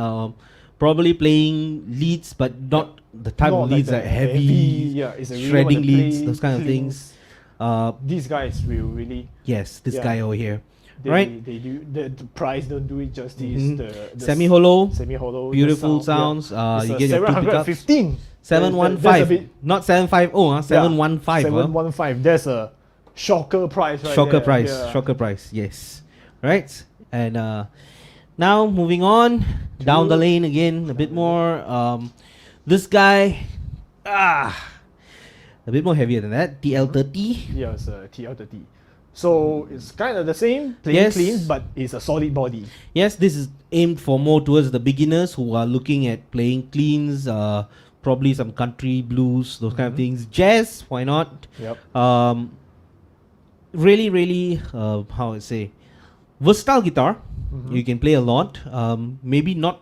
probably playing leads, but not the type Not of leads the that heavy, yeah, it's a really shredding want to leads, play those kind of cleans. things. These guys will really, Yes, this Yeah. guy over here. they, Right. they do the price don't do it justice. Mhm. The Semi-hollow, semi-hollow, the beautiful sound, sounds. yeah. It's You a get your two pickups. 715. 715, That's a bit- not 750, 715. 715. That's a shocker price, right? Shocker there. price, Yeah. shocker price, yes. Right? And now moving on down the lane again a bit more. This guy, a bit more heavier than that. TL30. Yeah, it's a TL30. So it's kind of the same, playing Yes. clean, but it's a solid body. Yes, this is aimed for more towards the beginners who are looking at playing cleans, probably some country, blues, those kind of things. Jazz, why not? Yep. Really, really, how I say, versatile guitar. Mm-hmm. You can play a lot. Maybe not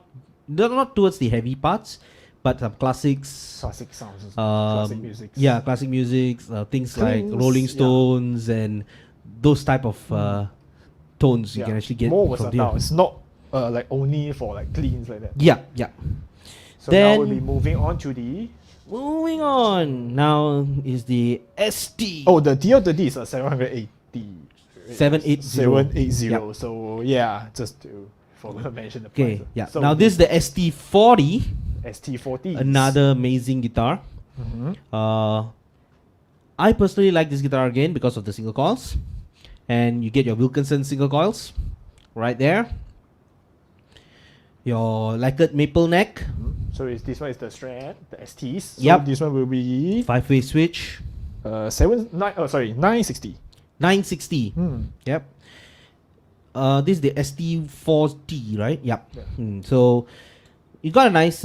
towards the heavy parts, but some classics. Classic sounds, Um, classic music. Yeah, classic music, things like Cleans, Rolling yeah. Stones and those type of tones you Yeah. can actually get more from versatile. there. It's not like only for like cleans like that. Yeah, yeah. So now we'll Then- be moving on to the Moving on, now is the ST. the TL30 is a 780. 780. 780. Yeah. So yeah, just to forgot to mention the Okay, price. yeah. So Now this is the ST40, ST40. another amazing guitar. Mhm. I personally like this guitar again because of the single coils, and you get your Wilkinson single coils right there. Your lacquered maple neck, So this one is the Strat, the STs. So Yep. this one will be 5-way switch, 960. 960. Yep. This is the ST4T, right? Yep. Yeah. So you got a nice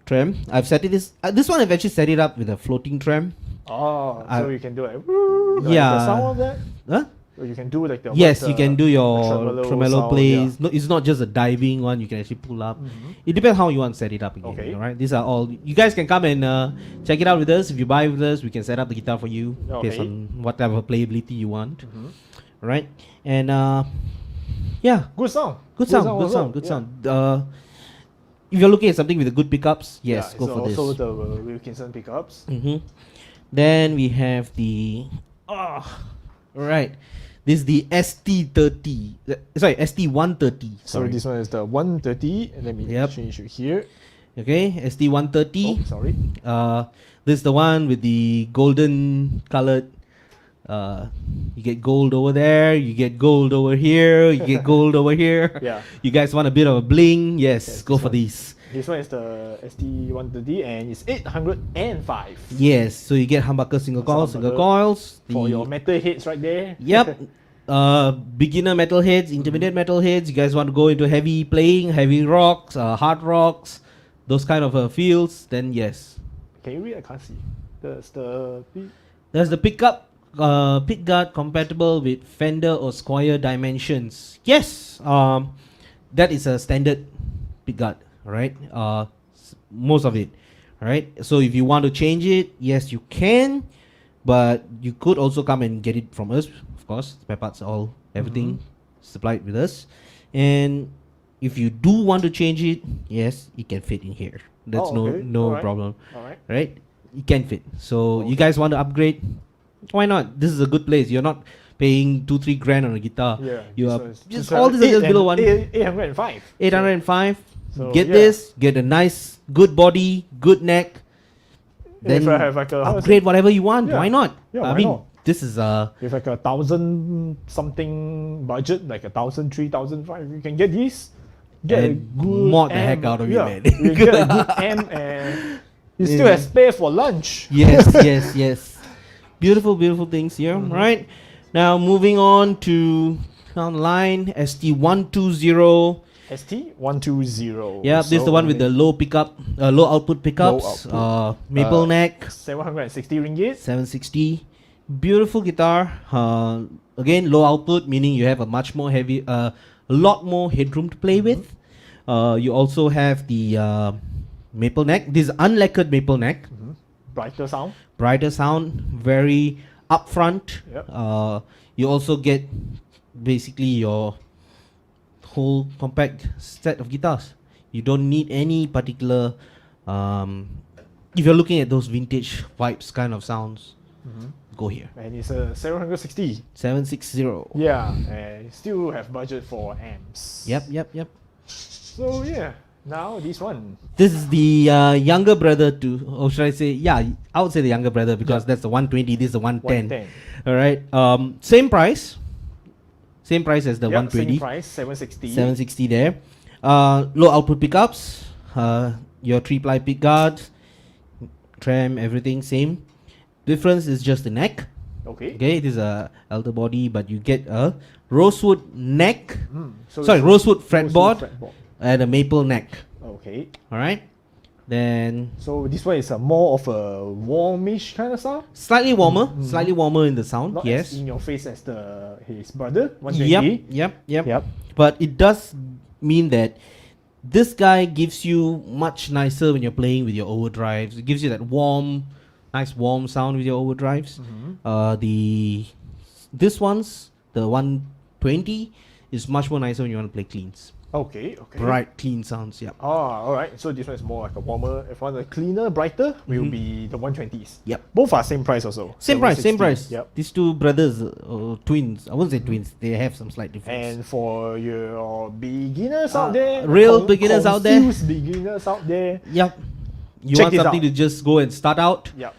trem. I've set it this one I've actually set it up with a floating trem. Oh, I- so you can do like Yeah. the sound of that. Huh? Or you can do like the Yes, what's you can do the your tremolo sound, plays. yeah. No, it's not just a diving one. You can actually pull up. Mhm. It depends how you want to set it up again. Okay. All right. These are all. You guys can come and check it out with us. If you buy with us, we can set up the guitar for you based Okay. on whatever playability you want. Mhm. Right. And yeah, Good sound. good sound. Good also. sound. Good Yeah. sound. If you're looking at something with the good pickups, yes, Yeah, go it's for this. also the Wilkinson pickups. Then we have the right. This is the ST30. Sorry, ST130. So Sorry. this one is the 130. And let me Yep. change it here. Okay, ST130. Oh, sorry. This is the one with the golden colored. You get gold over there. You get gold over here. You get gold over here. Yeah. You guys want a bit of a bling? Yes, Yes, go this for one. these. This one is the ST130 and it's 805 Yes, so you get humbucker single coils, single humbucker coils. for the- your metal heads right there. Yep. Beginner metalheads, intermediate metalheads. You guys want to go into heavy playing, heavy rocks, hard rocks, those kind of fields. Then yes, Can you read? I can't see. There's there's the pickup, pick guard compatible with Fender or Squier dimensions. Yes, that is a standard pick guard, right? Most of it, right? So if you want to change it, yes, you can, but you could also come and get it from us. Of course, spare parts, all everything supplied with us. And if you do want to change it, yes, it can fit in here. That's Oh, okay. no Alright. problem, Alright. right? It can fit. So you Okay. guys want to upgrade? Why not? This is a good place. You're not paying 2-3 grand on a guitar. Yeah, You this are one is just just all this is just below 805. 805. So, Get yeah. this, get a nice, good body, good neck. If Then I have like a how to say- upgrade whatever you want. Yeah. Why not? Yeah, I why mean, not? this is with like 1,000 something budget, like 1,000, 3,005, you can get this. Get a And good mod the amp. heck out of it, Yeah, man. you get a good amp and you still have space for lunch. yes, yes, yes. Beautiful, beautiful things here. Mm-hmm. Right now, moving on to online ST120. ST120. Yeah, this is the one with the low pickup, low output pickups. output. Maple neck, 760 ringgit. 760. Beautiful guitar. Again, low output, meaning you have a much more heavy, a lot more headroom to play with. You also have the maple neck. This is unlacquered maple neck. Brighter sound. Brighter sound, very upfront. Yep. You also get basically your whole compact set of guitars. You don't need any particular. If you're looking at those vintage vibes kind of sounds, go here. And it's a 760. 760. Yeah, and still have budget for amps. Yep. So yeah, now this one. This is the younger brother to, or should I say, yeah, I would say the younger brother because Yeah. that's the 120. This is the 110. 110. All right. Same price. Same price as the Yep, 120. same price, 760. 760 there. Low output pickups. Your 3-ply pick guards, tram, everything same. Difference is just the neck. Okay. Okay, it is a elder body, but you get a rosewood neck. So Sorry, it's rosewood rosewood fretboard fretboard. and a maple neck. Okay. All right. Then So this one is a more of a warmish kind of sound. slightly warmer in the sound. Not yes. as in your face as his brother, 120. Yep. But it does mean that this guy gives you much nicer when you're playing with your overdrives. It gives you that nice warm sound with your overdrives. This one's the 120 is much more nicer when you want to play cleans. Okay. Bright, clean sounds. Yeah. Alright. So this one is more like a warmer. If you want a cleaner, brighter, will be the 120s. Yep. Both are same price also. Same price. 760. Yep. These two brothers, twins. I wouldn't say twins. They have some slight difference. And for your beginners out there, real beginners out there. confused beginners out there, Yep. You Check want this something out. to just go and start out? yep.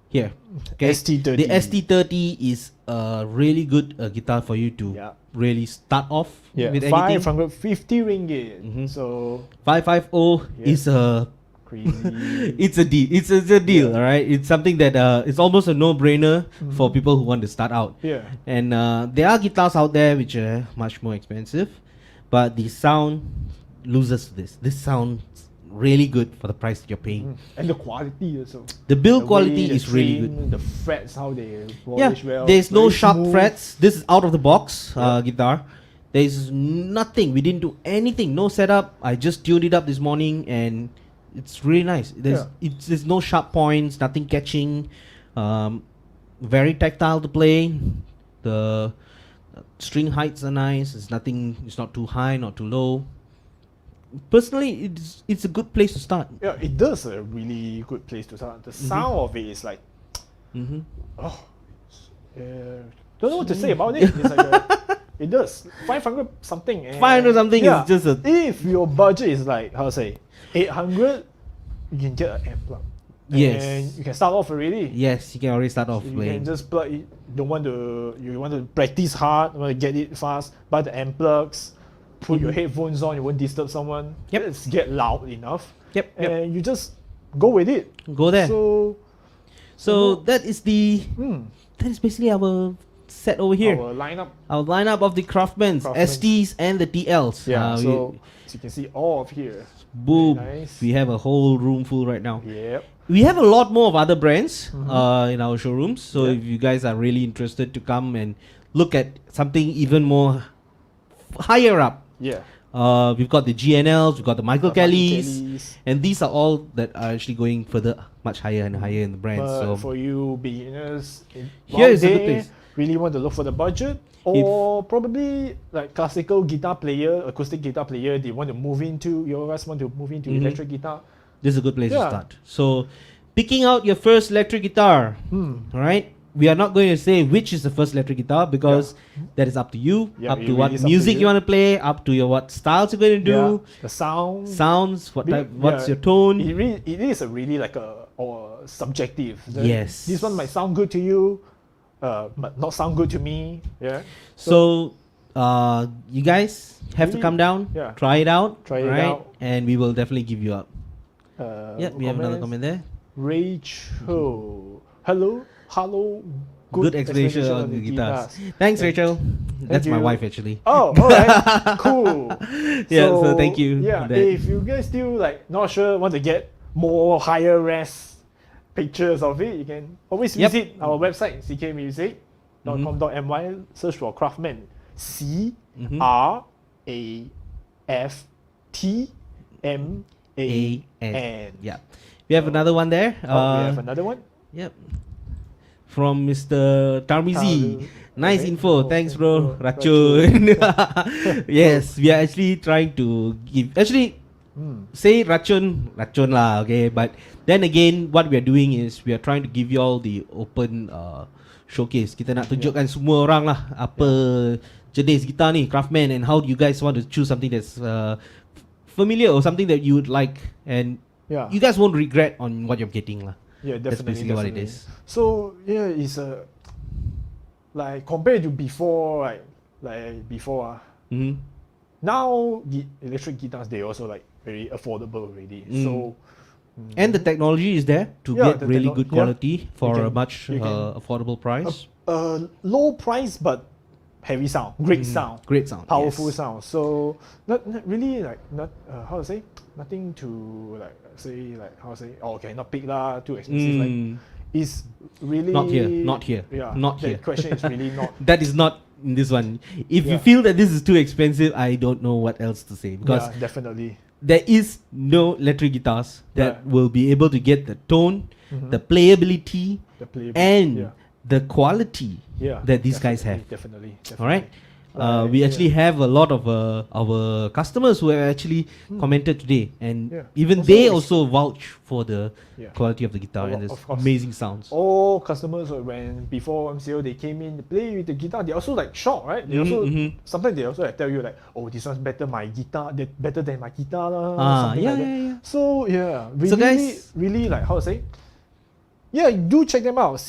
Here. Okay. ST30. The ST30 is a really good guitar for you to Yeah. really start off Yeah, with anything. 550 ringgit. Mhm. So 550 Yeah. is a crazy. it's a deal. It's a deal, Yeah. all right. It's something that it's almost a no-brainer for people who want to start out. Yeah. And there are guitars out there which are much more expensive, but the sound loses to this. This sounds really good for the price that you're paying. And the quality also. The build The quality way the is really good. trim, The frets, how they Yeah, polish well. there's no very sharp smooth. frets. This is out of the box Yeah. guitar. There's nothing. We didn't do anything. No setup. I just tuned it up this morning, and it's really nice. There's no sharp points. Nothing catching. Very tactile to play. The string heights are nice. It's nothing. It's not too high, not too low. Personally, it's a good place to start. Yeah, it does a really good place to start. The sound of it is like, Mm-hmm. don't know what to say about it. It's like it does 500 something. And 500 something is just a If your budget is like how to say 800, you can get an amp plug. Yes. And you can start off already. yes. You can already start off You playing. can just plug it. You want to practice hard, you want to get it fast, buy the amp plugs, put your headphones on, you won't disturb someone. Yep. Just get loud enough. Yep. And you just go with it. Go there. So that is that is basically our set over here. our lineup. Our lineup of the Craftmans, Craftmans. STs and the TLs. Yeah. We- As you can see all of here. boom. Very nice. We have a whole room full right now. Yep. We have a lot more of other brands in our showrooms. So Yeah. if you guys are really interested to come and look at something even more higher up, Yeah. we've got the GNLs, we've got the Michael Kellys, Kellys. and these are all that are actually going further much higher and higher in the brand. But So for you beginners, Here out is a good there, place. really want to look for the budget, or probably like classical guitar player, acoustic guitar player, they want to move into. You guys want to move into electric guitar. this is a good place to Yeah. start. So picking out your first electric guitar, all right? we are not going to say which is the first electric guitar because that is up to you, Yeah, up it to really what is up to music you you. want to play, up to your what styles you're going to do, The sound. sounds, what Be- type, what's yeah, your tone. It is a really like a or subjective. Yes. This one might sound good to you, but not sound good to me. Yeah. So, you guys have to Really- come down, yeah. try it out, Try it right? out. And we will definitely give you up. Yeah, we have another comments. comment there. Rachel. Hello. Good explanation on the guitars. Thanks, Thank- Rachel. That's my you. wife actually. Oh, alright. Cool. Yeah, so thank you Yeah, for that. if you guys still like not sure, want to get more higher res pictures of it, you can always Yep. visit our website, ckmusic.com.my, search for Craftman. CRAFTMAN. Yeah. We have another one there. We have another one. Yep. From Mr. Tarmizi. Nice Okay. info. Oh, Thanks, thank bro. you, bro. Rachun. Yes, we are actually trying to give. Actually, say Rachun lah. Okay, but then again, what we are doing is we are trying to give you all the open showcase. Kita nak tunjukkan semua orang lah apa jenis gitar ni, Craftman, and how you guys want to choose something that's familiar or something that you would like, and Yeah. you guys won't regret on what you're getting lah. Yeah, That's definitely. basically what it definitely. is. So yeah, it's a like compared to before, like before. Mm-hmm. Now electric guitars they also like very affordable already. So And the technology is there to Yeah, get the really techno- good yeah. quality for a You can- much you can- affordable price. low price but heavy sound, great sound, Great sound. powerful yes. sound. So not really like not how to say, nothing to like say like how to say, oh, okay, not big lah, too expensive. Like Mm. it's really Not here, not here, Yeah, not that here. question is really not. That is not in this one. If you Yeah. feel that this is too expensive, I don't know what else to say because Yeah, definitely. there is no electric guitars that Right. will be able to get the tone, Mhm. the playability, The play and the quality yeah, that these guys have. Definitely. All right. Like, We actually yeah. have a lot of our customers who have actually commented today, and Yeah. even Also they it's- also vouch for the Yeah. quality of the guitar and Of its course. amazing sounds. All customers when before MCO they came in to play with the guitar, they also like shocked, right? They also sometimes they also like tell you like, oh, this one's better better than my guitar lah. Something yeah, like that. yeah, yeah. So yeah, So guys- really like how to say? Yeah, do check them out.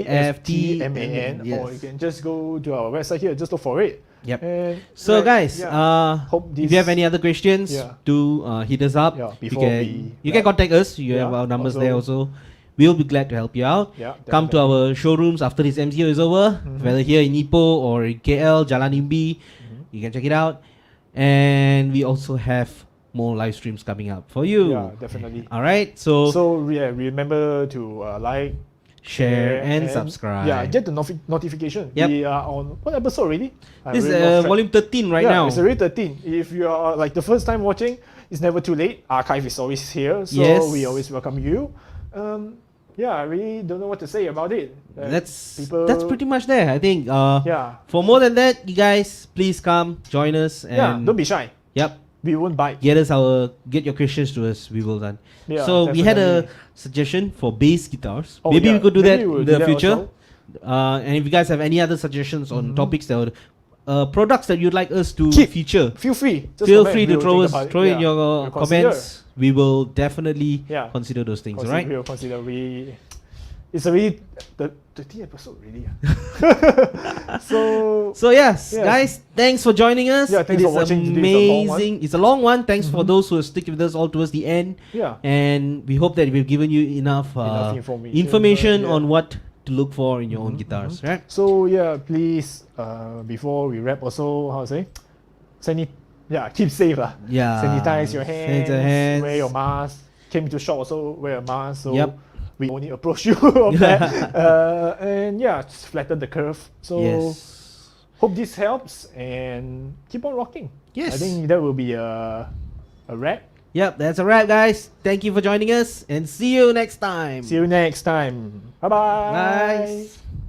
CRAFTMAN, yes. or you can just go to our website here. Just look for it. Yep. And So like, guys, yeah, hope if you have any other questions, Yeah. do hit us up. Yeah, you before can we you can wrap. contact us. You have Yeah, our numbers also- there also. We'll be glad to help you out. Yeah, Come to our showrooms after this MCO is over, whether here in Ipoh or in KL, Jalan Imbi. You can check it out. And we also have more live streams coming up for you. Yeah, definitely. All right. So, So yeah, remember to like, share and subscribe. Yeah, get the notification. Yep. We are on what episode already? I This is really lost track. volume 13 right yeah, now. it's already 13. If you are like the first time watching, it's never too late. Archive is always here, so Yes. we always welcome you. Yeah, I really don't know what to say about it. That's people- pretty much there. I think. Yeah, For more than that, you guys, please come join us and yeah. Don't be shy. yep, We won't bite. get your questions to us. We will done. Yeah, So we had a definitely. suggestion for bass guitars. Oh, Maybe yeah, we could do maybe that we'll in do the that future. also. And if you guys have any other suggestions on topics that would, products that you'd like us to Keep. feature, Feel free. Just feel comment. free to We'll throw think us about it. throw in Yeah, your we'll consider. comments. We will definitely Yeah. consider those things. Consider, All right. We'll consider. It's already the 30th episode already. So So yes, Yes. guys, thanks for joining us. Yeah, thanks it for is watching today. It's a long one. amazing. It's a long one. Thanks for those who stick with us all towards the end. yeah. And we hope that we've given you enough, Enough information, information yeah. on what to look for in your own guitars, right? So yeah, please before we wrap also how to say, keep safe lah. Yeah. Sanitize your Sanitize your hands. Wear your mask. Came to shop also wear a mask. So Yep. we only approach you on that. And yeah, just flatten the curve. So Yes. hope this helps and keep on rocking. Yes. I think that will be a wrap. Yep, that's a wrap, guys. Thank you for joining us, and see you next time. See you next time. Bye bye. Bye.